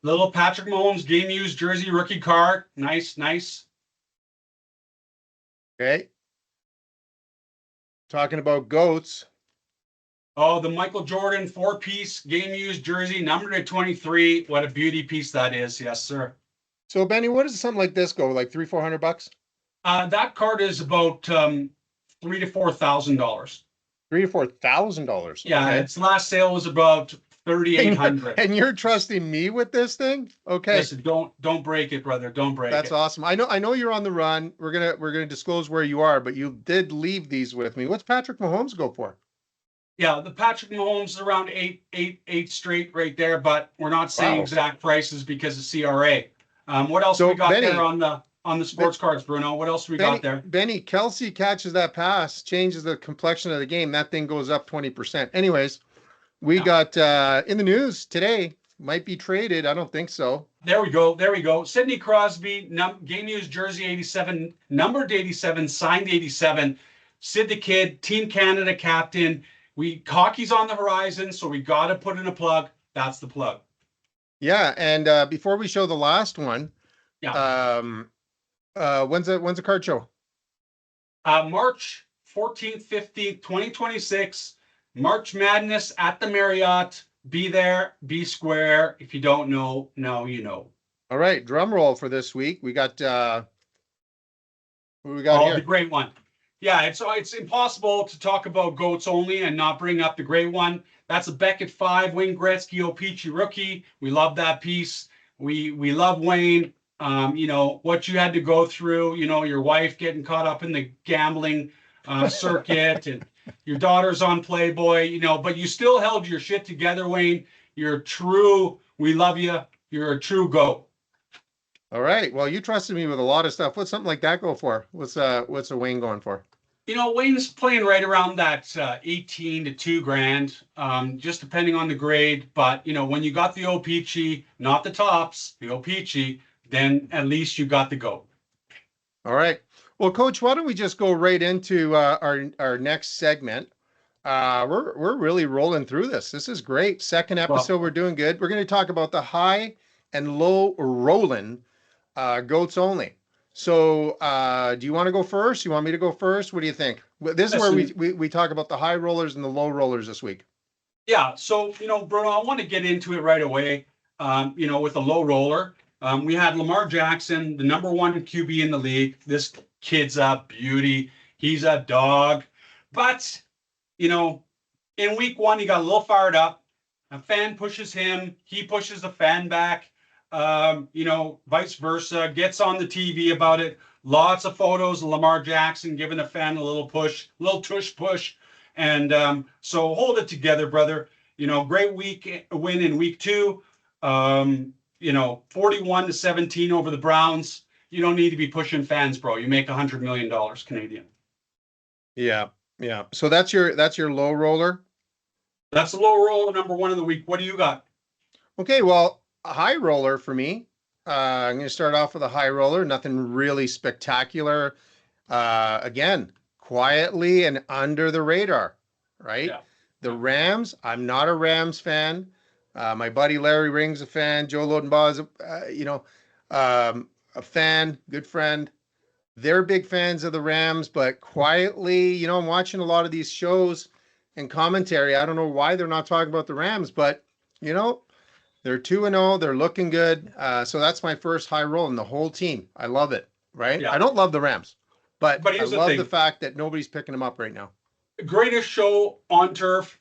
Little Patrick Mahomes game used jersey rookie card. Nice. Okay. Talking about GOATs. Oh, the Michael Jordan 4-piece game used jersey, numbered at 23. What a beauty piece that is. Yes, sir. So, Benny, what does something like this go? Like $300-400? That card is about $3,000 to $4,000. $3,000 to $4,000. Yeah, okay. Its last sale was about $3,800. And you're trusting me with this thing? Okay. Listen, don't break it, brother. Don't break it. That's awesome. I know you're on the run. We're gonna disclose where you are, but you did leave these with me. What's Patrick Mahomes go for? Yeah, the Patrick Mahomes is around eight straight right there, but we're not saying exact prices because of CRA. What else we got Benny, there on the sports cards, Bruno? What else we got there? Benny, Kelsey catches that pass, changes the complexion of the game. That thing goes up 20%. Anyways, we got in the news today, might be traded. I don't think so. There we go. Sidney Crosby, game used jersey 87, numbered 87, signed 87. Sid the Kid, Team Canada captain. Hockey's on the horizon, so we got to put in a plug. That's the plug. Yeah, and before we show the last one, when's the card show? March 14th, 15th, 2026. March Madness at the Marriott. Be there, be square. If you don't know, now you know. All right, drum roll for this week. We got what we got here? The great one. Yeah, it's impossible to talk about GOATs only and not bring up the great one. That's a Beckett 5, Wayne Gretzky, O-Pee-Chee rookie. We love that piece. We love Wayne. you know, what you had to go through, you know, your wife getting caught up in the gambling circuit and your daughter's on Playboy, you know, but you still held your shit together, Wayne. You're true. We love you. You're a true GOAT. All right. Well, you trusted me with a lot of stuff. What's something like that go for? What's a Wayne going for? You know, Wayne's playing right around that 18 to 2 grand, just depending on the grade. But, you know, when you got the O-Peachy, not the tops, the O-Peachy, then at least you got the GOAT. All right. Well, Coach, why don't we just go right into our next segment? We're really rolling through this. This is great. Second episode, we're doing good. We're going to talk about the high and low rolling goats only. So, do you want to go first? You want me to go first? What do you think? This is where we talk about the high rollers and the low rollers this week. Yeah. So, you know, Bruno, I want to get into it right away. You know, with the low roller, we had Lamar Jackson, the #1 QB in the league. This kid's a beauty. He's a dog. But, you know, in week 1, he got a little fired up. A fan pushes him. He pushes the fan back. You know, vice versa, gets on the TV about it. Lots of photos of Lamar Jackson giving a fan a little push, little tush push. And so hold it together, brother. You know, great win in week 2. You know, 41-17 over the Browns. You don't need to be pushing fans, bro. You make $100 million Canadian. Yeah. Yeah. So that's your low roller. That's the low roller #1 of the week. What do you got? Okay. Well, a high roller for me. I'm going to start off with a high roller. Nothing really spectacular. Again, quietly and under the radar, right? Yeah. The Rams. I'm not a Rams fan. My buddy Larry Ring's a fan. Joe Lodenbaugh is, a fan, good friend. They're big fans of the Rams, but quietly, you know, I'm watching a lot of these shows and commentary. I don't know why they're not talking about the Rams, but, you know, they're 2-0. They're looking good. So that's my first high roll in the whole team. I love it, right? Yeah. I don't love the Rams, but I love the fact that nobody's picking them up right now. Greatest show on turf.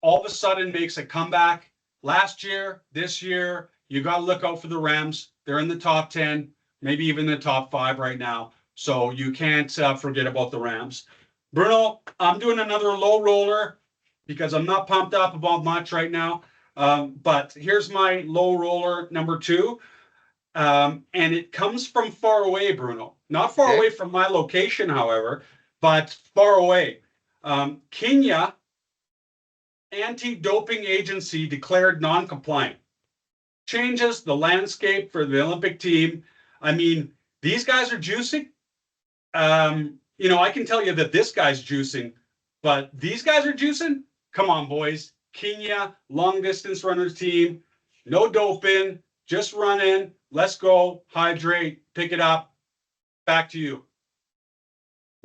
All of a sudden makes a comeback. Last year, this year, you got to look out for the Rams. They're in the top 10, maybe even the top 5 right now. So you can't forget about the Rams. Bruno, I'm doing another low roller because I'm not pumped up about much right now. But here's my low roller #2. And it comes from far away, Bruno. Not far away from my location, however, but far away. Kenya Anti-Doping Agency declared non-compliant. Changes the landscape for the Olympic team. I mean, these guys are juicing. You know, I can tell you that this guy's juicing, but these guys are juicing? Come on, boys. Kenya, long distance runners team, no doping, just running. Let's go, hydrate, pick it up. Back to you.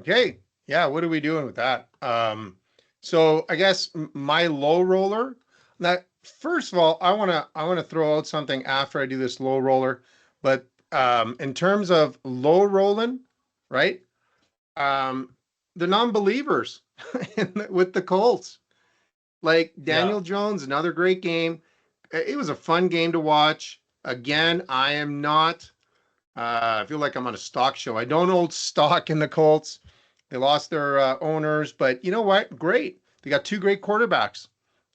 Okay. Yeah. What are we doing with that? So I guess my low roller. Now, first of all, I want to throw out something after I do this low roller, but in terms of low rolling, right? The non-believers with the Colts, like Daniel Jones, another great game. It was a fun game to watch. Again, I am not. I feel like I'm on a stock show. I don't hold stock in the Colts. They lost their owners, but you know what? Great. They got 2 great quarterbacks.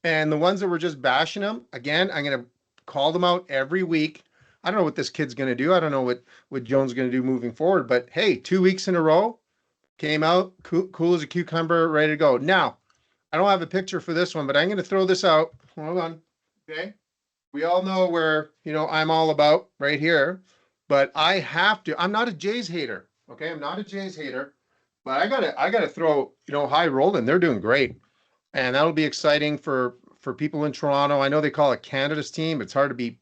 And the ones that were just bashing them, again, I'm going to call them out every week. I don't know what this kid's going to do. I don't know what Jones is going to do moving forward. But hey, 2 weeks in a row, came out, cool as a cucumber, ready to go. Now, I don't have a picture for this one, but I'm going to throw this out. Hold on. Okay. We all know where, you know, I'm all about right here. But I have to. I'm not a Jays hater. Okay. I'm not a Jays hater. But I gotta throw, you know, high rolling. They're doing great, and that'll be exciting for people in Toronto. I know they call it Canada's team. It's hard to be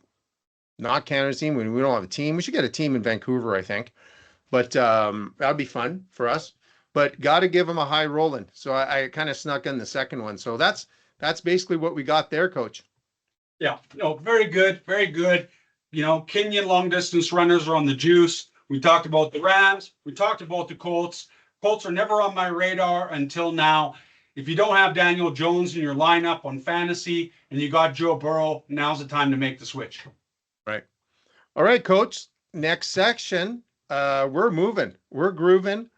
not Canada's team when we don't have a team. We should get a team in Vancouver, I think. But that'd be fun for us. But got to give them a high rolling. So I kind of snuck in the second one. So that's basically what we got there, Coach. Yeah, no, very good, very good. You know, Kenyan long distance runners are on the juice. We talked about the Rams. We talked about the Colts. Colts are never on my radar until now. If you don't have Daniel Jones in your lineup on fantasy and you got Joe Burrow, now's the time to make the switch. Right. All right, Coach. next section, we're moving, we're grooving.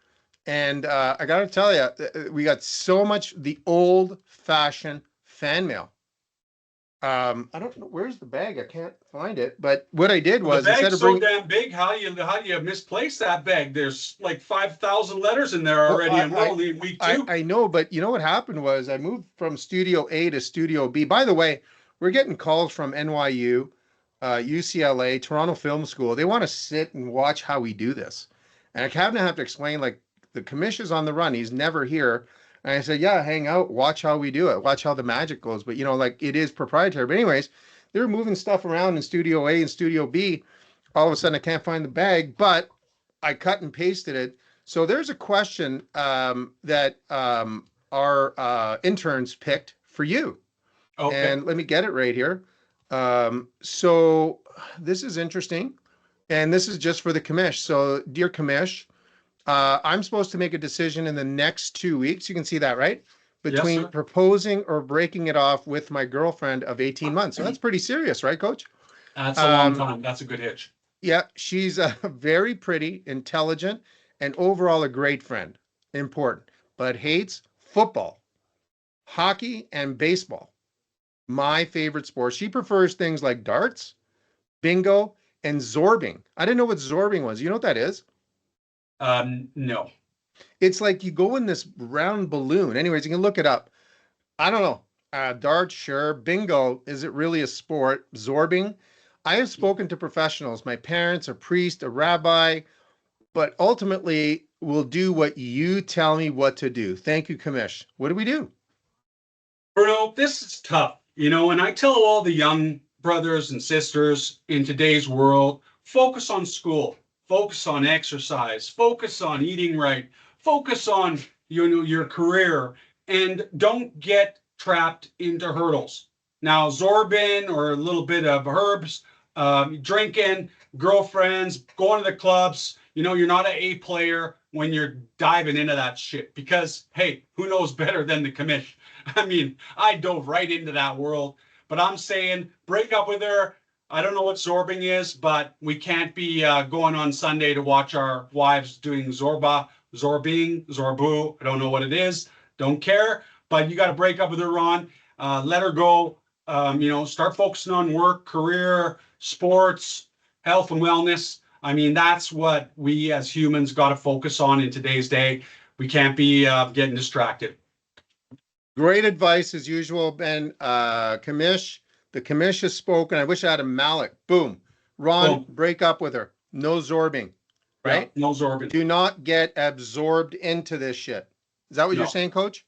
And I got to tell you, we got so much the old fashioned fan mail. I don't know where's the bag. I can't find it. But what I did The was instead bag's of so bringing, damn big. How do you misplace that bag? There's like 5,000 letters in there well, already, and we're only in week two. I know, but you know what happened was I moved from Studio A to Studio B. By the way, we're getting calls from NYU, UCLA, Toronto Film School. They want to sit and watch how we do this. And I kind of have to explain, like, the commish is on the run. He's never here. And I said, yeah, hang out, watch how we do it, watch how the magic goes. But, you know, like, it is proprietary. But anyways, they were moving stuff around in Studio A and Studio B. All of a sudden, I can't find the bag, but I cut and pasted it. So there's a question that our interns picked for you. Okay. And let me get it right here. So this is interesting. And this is just for the commish. So, dear commish, I'm supposed to make a decision in the next 2 weeks. You can see that, right? Between sir. proposing or breaking it off with my girlfriend of 18 months. So that's pretty serious, right, Coach? That's a long time. That's a good hitch. Yeah, she's very pretty, intelligent, and overall a great friend. Important, but hates football, hockey, and baseball. My favorite sports. She prefers things like darts, bingo, and zorbing. I didn't know what zorbing was. You know what that is? No. It's like you go in this round balloon. Anyways, you can look it up. I don't know. Darts, sure. Bingo, is it really a sport? Zorbing. I have spoken to professionals, my parents, a priest, a rabbi, but ultimately we'll do what you tell me what to do. Thank you, Commish. What do we do? Bruno, this is tough. You know, and I tell all the young brothers and sisters in today's world, focus on school, focus on exercise, focus on eating right, focus on your career, and don't get trapped into hurdles. Now, Zorbin or a little bit of herbs, drinking, girlfriends, going to the clubs, you know, you're not an A player when you're diving into that shit because, hey, who knows better than the commish? I mean, I dove right into that world, but I'm saying break up with her. I don't know what zorbing is, but we can't be going on Sunday to watch our wives doing zorbing, zorbu. I don't know what it is. Don't care, but you got to break up with her, Ron. Let her go. You know, start focusing on work, career, sports, health and wellness. I mean, that's what we as humans got to focus on in today's day. We can't be getting distracted. Great advice as usual, Ben. Commish, the commish has spoken. I wish I had a mallet. Boom. Ron, Boom. break up with her. No zorbing, right? Yeah, no zorbing. Do not get absorbed into this shit. Is that what you're saying, Coach?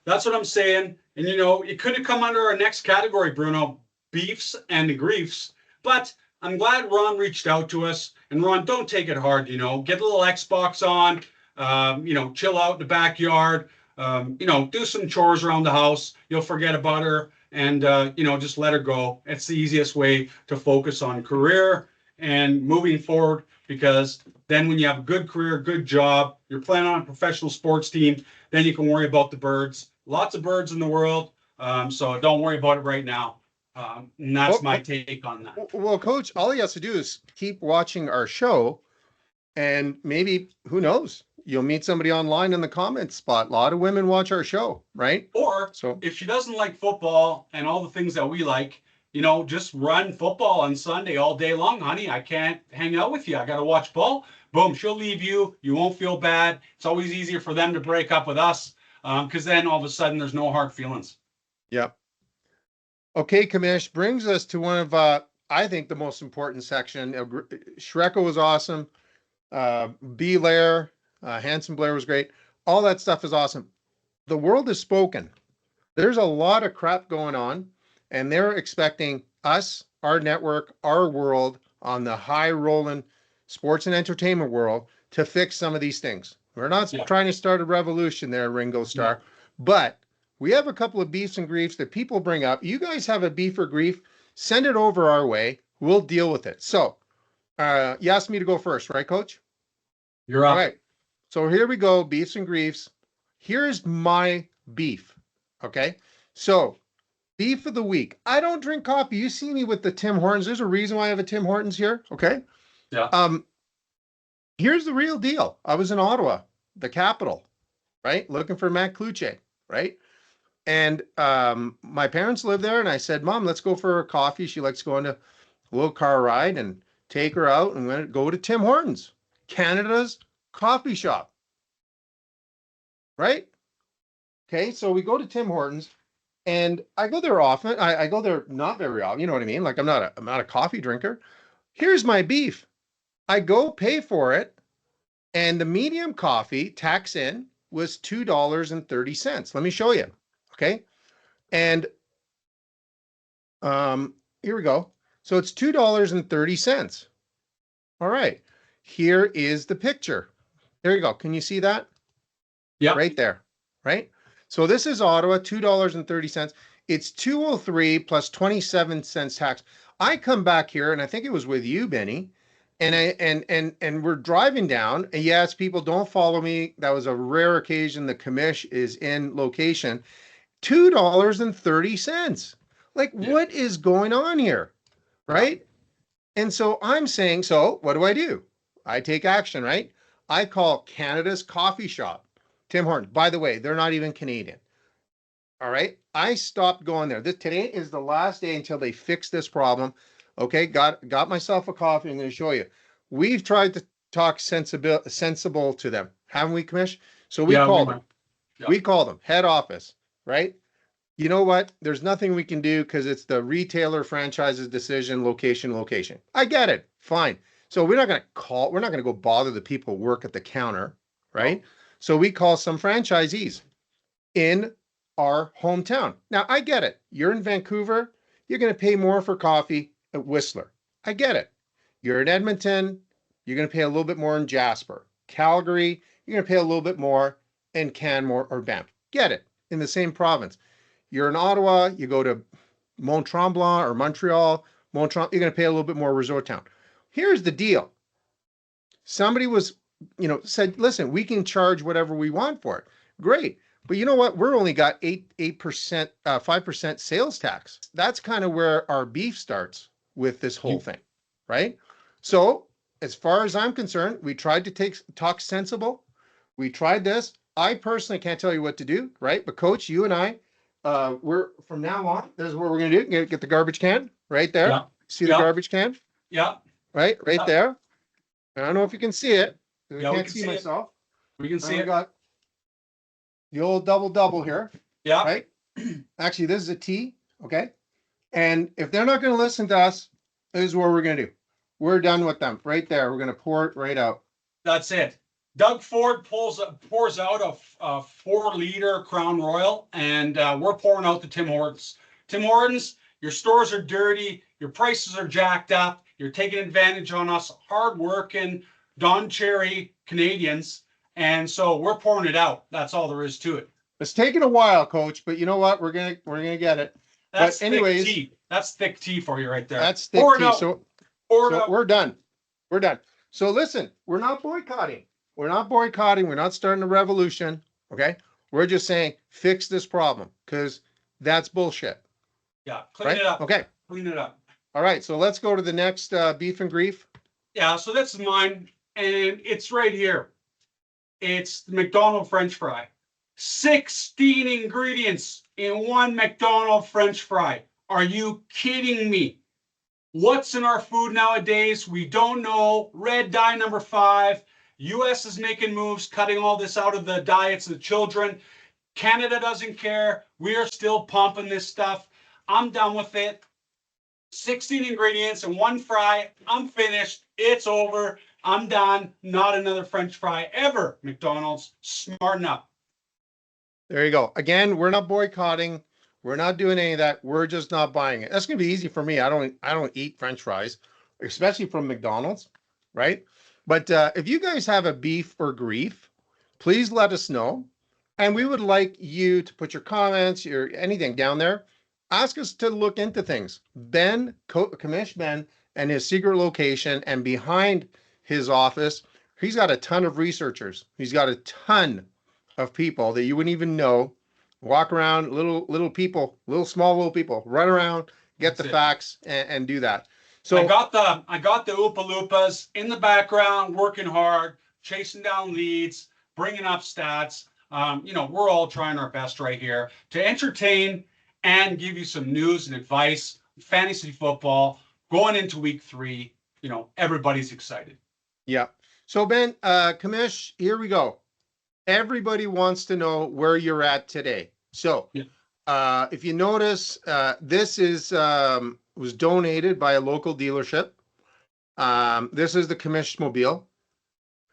That's what I'm saying. And, you know, it could have come under our next category, Bruno, beefs and griefs. But I'm glad Ron reached out to us. And Ron, don't take it hard, you know, get a little Xbox on, you know, chill out in the backyard, you know, do some chores around the house. You'll forget about her and, you know, just let her go. It's the easiest way to focus on career and moving forward, because then when you have a good career, good job, you're playing on a professional sports team, then you can worry about the birds. Lots of birds in the world. So don't worry about it right now. And that's my take on that. Well, Coach, all he has to do is keep watching our show, and maybe, who knows, you'll meet somebody online in the comments spot. A lot of women watch our show, right? Or So if she doesn't like football and all the things that we like, you know, just run football on Sunday all day long, honey. I can't hang out with you. I got to watch ball. Boom, she'll leave you. You won't feel bad. It's always easier for them to break up with us, because then all of a sudden there's no hard feelings. Yep. Okay, Commish, brings us to one of, I think, the most important section. Srecko was awesome. Blair, Handsome Blair was great. All that stuff is awesome. The world has spoken. There's a lot of crap going on, and they're expecting us, our network, our world on the high rolling sports and entertainment world to fix some of these things. We're not trying to start a revolution there, Ringo Starr, but we have a couple of beefs and griefs that people bring up. You guys have a beef or grief, send it over our way. We'll deal with it. So you asked me to go first, right, Coach? You're up. All right. So here we go, beefs and griefs. Here's my beef, okay? So beef of the week. I don't drink coffee. You see me with the Tim Hortons. There's a reason why I have a Tim Hortons here, okay? Yeah. Here's the real deal. I was in Ottawa, the capital, right? Looking for Matt Kluche, right? And my parents live there, and I said, Mom, let's go for a coffee. She likes going to a little car ride, and take her out and go to Tim Hortons, Canada's coffee shop, right? Okay, so we go to Tim Hortons, and I go there often. I go there not very often, you know what I mean? Like I'm not a coffee drinker. Here's my beef. I go pay for it, and the medium coffee tax in was $2.30. Let me show you. Okay. And here we go. So it's $2.30. All right. Here is the picture. There you go. Can you see that? Yeah. Right there. Right. So this is Ottawa, $2.30. It's 203 plus 27 cents tax. I come back here, and I think it was with you, Benny, and we're driving down. And yes, people don't follow me. That was a rare occasion. The commish is in location. $2.30. Like, what is going on here? Right? And so I'm saying, so what do? I take action, right? I call Canada's coffee shop, Tim Hortons. By the way, they're not even Canadian. All right. I stopped going there. Today is the last day until they fix this problem. Okay. Got myself a coffee. I'm going to show you. We've tried to talk sensible to them, haven't we, Commish? So we called them. Yeah. We called them head office, right? You know what? There's nothing we can do because it's the retailer franchise's decision, location. I get it. Fine. So we're not going to go bother the people who work at the counter, right? Oh. So we call some franchisees in our hometown. Now, I get it. You're in Vancouver. You're going to pay more for coffee at Whistler. I get it. You're in Edmonton. You're going to pay a little bit more in Jasper. Calgary, you're going to pay a little bit more in Canmore or Banff. Get it. In the same province. You're in Ottawa. You go to Mont Tremblant or Montreal. You're going to pay a little bit more Resort Town. Here's the deal. Somebody said, listen, we can charge whatever we want for it. Great. But you know what? We're only got 8%, 5% sales tax. That's kind of where our beef starts with this whole thing, right? So as far as I'm concerned, we tried to talk sensible. We tried this. I personally can't tell you what to do, right? But Coach, you and I, we're from now on, this is what we're going to do. Get the garbage can right there. Yeah. See the garbage can? Yeah. Right there. I don't know if you can see it. I can't see myself. We can see it. Got the old double here. Yeah. Right? Actually, this is a T. Okay. And if they're not going to listen to us, this is what we're going to do. We're done with them right there. We're going to pour it right out. That's it. Doug Ford pours out a 4-liter Crown Royal, and we're pouring out the Tim Hortons. Tim Hortons, your stores are dirty. Your prices are jacked up. You're taking advantage on us hardworking Don Cherry Canadians. And so we're pouring it out. That's all there is to it. It's taken a while, Coach, but you know what? We're gonna get it. That's but anyways, thick tea. That's thick tea for you right there. That's thick tea. So we're done. We're done. So listen, we're not boycotting. We're not starting a revolution. Okay. We're just saying fix this problem because that's bullshit. Yeah. Clean it up. Okay. Clean it up. All right. So let's go to the next beef and grief. Yeah. So that's mine. And it's right here. It's the McDonald's French fry. 16 ingredients in one McDonald's French fry. Are you kidding me? What's in our food nowadays? We don't know. Red dye number 5. US is making moves, cutting all this out of the diets of the children. Canada doesn't care. We are still pumping this stuff. I'm done with it. 16 ingredients in one fry. I'm finished. It's over. I'm done. Not another French fry ever. McDonald's, smarten up. There you go. Again, we're not boycotting. We're not doing any of that. We're just not buying it. That's going to be easy for me. I don't eat French fries, especially from McDonald's, right? But if you guys have a beef or grief, please let us know. And we would like you to put your comments, your anything down there. Ask us to look into things. Commish Ben, and his secret location and behind his office, he's got a ton of researchers. He's got a ton of people that you wouldn't even know. Walk around, little people, little small people, run around, get the facts and do that. So I got the Oopa Loopas in the background, working hard, chasing down leads, bringing up stats. We're all trying our best right here to entertain and give you some news and advice, fantasy football going into week 3. Everybody's excited. yeah. So Ben, Commish, here we go. Everybody wants to know where you're at today. So if you notice, this was donated by a local dealership. This is the Commish mobile.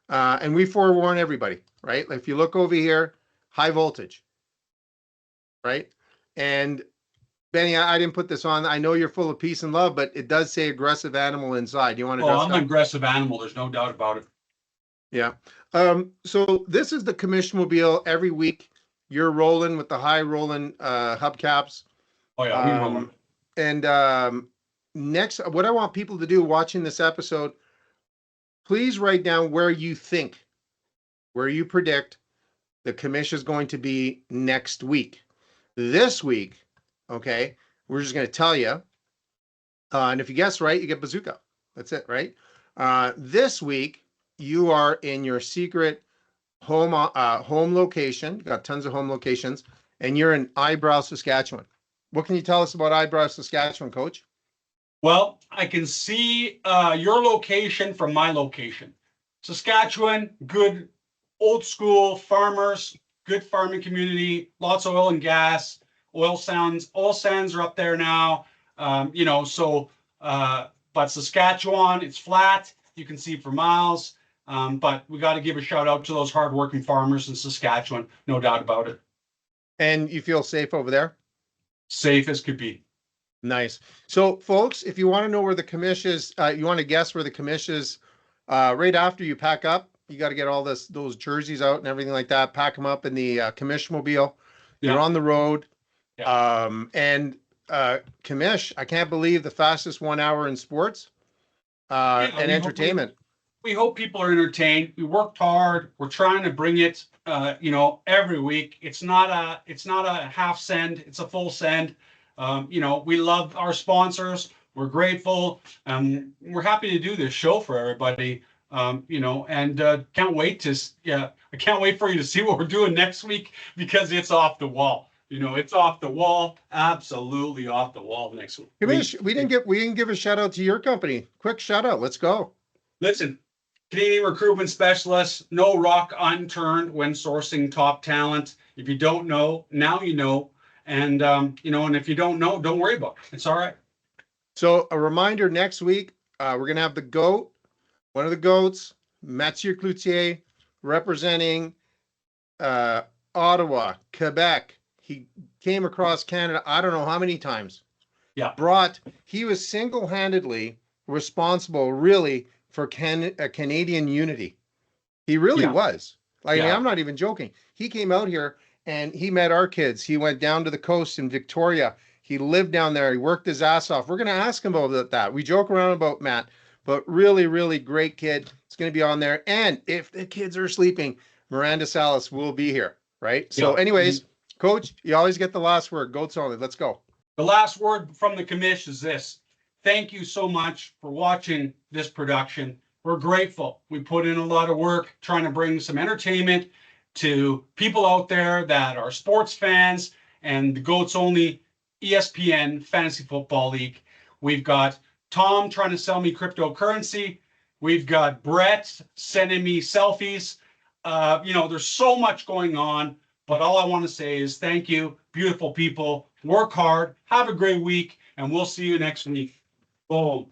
And we forewarn everybody, right? If you look over here, high voltage, right? And Benny, I didn't put this on. I know you're full of peace and love, but it does say aggressive animal inside. You want to? I'm an aggressive animal. There's no doubt about it. Yeah. So this is the Commish mobile. Every week you're rolling with the high rolling hubcaps. Oh yeah, we rolling. And next, what I want people to do watching this episode, please write down where you predict the Commish is going to be next week. This week, okay, we're just going to tell you. And if you guess right, you get bazooka. That's it, right? This week, you are in your secret home location. You've got tons of home locations, and you're in Eyebrow, Saskatchewan. What can you tell us about Eyebrow, Saskatchewan, Coach? Well, I can see your location from my location. Saskatchewan, good old school farmers, good farming community, lots of oil and gas, oil sands are up there now. But Saskatchewan, it's flat. You can see for miles. But we got to give a shout out to those hardworking farmers in Saskatchewan, no doubt about it. And you feel safe over there? Safe as could be. Nice. So, folks, if you want to know where the Commish is, you want to guess where the Commish is, right after you pack up, you got to get all those jerseys out and everything like that. Pack them up in the Commish mobile. Yeah. You're on the road. Yeah. And Commish, I can't believe the fastest 1 hour in sports and entertainment. We hope people are entertained. We worked hard. We're trying to bring it, every week. It's not a half send. It's a full send. We love our sponsors. We're grateful. We're happy to do this show for everybody. Can't wait I can't wait for you to see what we're doing next week, because it's off the wall. It's off the wall, absolutely off the wall next week. Commish, we didn't give a shout out to your company. Quick shout out. Let's go. Listen, Canadian recruitment specialists, no rock unturned when sourcing top talent. If you don't know, now you know. And, and if you don't know, don't worry about it. It's all right. So a reminder, next week, we're going to have the GOAT, one of the GOATs, Mathieu Cloutier, representing Ottawa, Quebec. He came across Canada, I don't know how many times. Yeah. He was single-handedly responsible, really, for Canadian unity. He really was. I'm not even joking. He came out here and he met our kids. He went down to the coast in Victoria. He lived down there. He worked his ass off. We're going to ask him about that. We joke around about Matt, but really, really great kid. It's going to be on there. And if the kids are sleeping, Miranda Salas will be here, right? So anyways, Coach, you always get the last word. Goats only. Let's go. The last word from the Commish is this. Thank you so much for watching this production. We're grateful. We put in a lot of work trying to bring some entertainment to people out there that are sports fans and the GOATs Only ESPN Fantasy Football League. We've got Tom trying to sell me cryptocurrency. We've got Brett sending me selfies. There's so much going on, but all I want to say is thank you, beautiful people. Work hard. Have a great week, and we'll see you next week. Boom.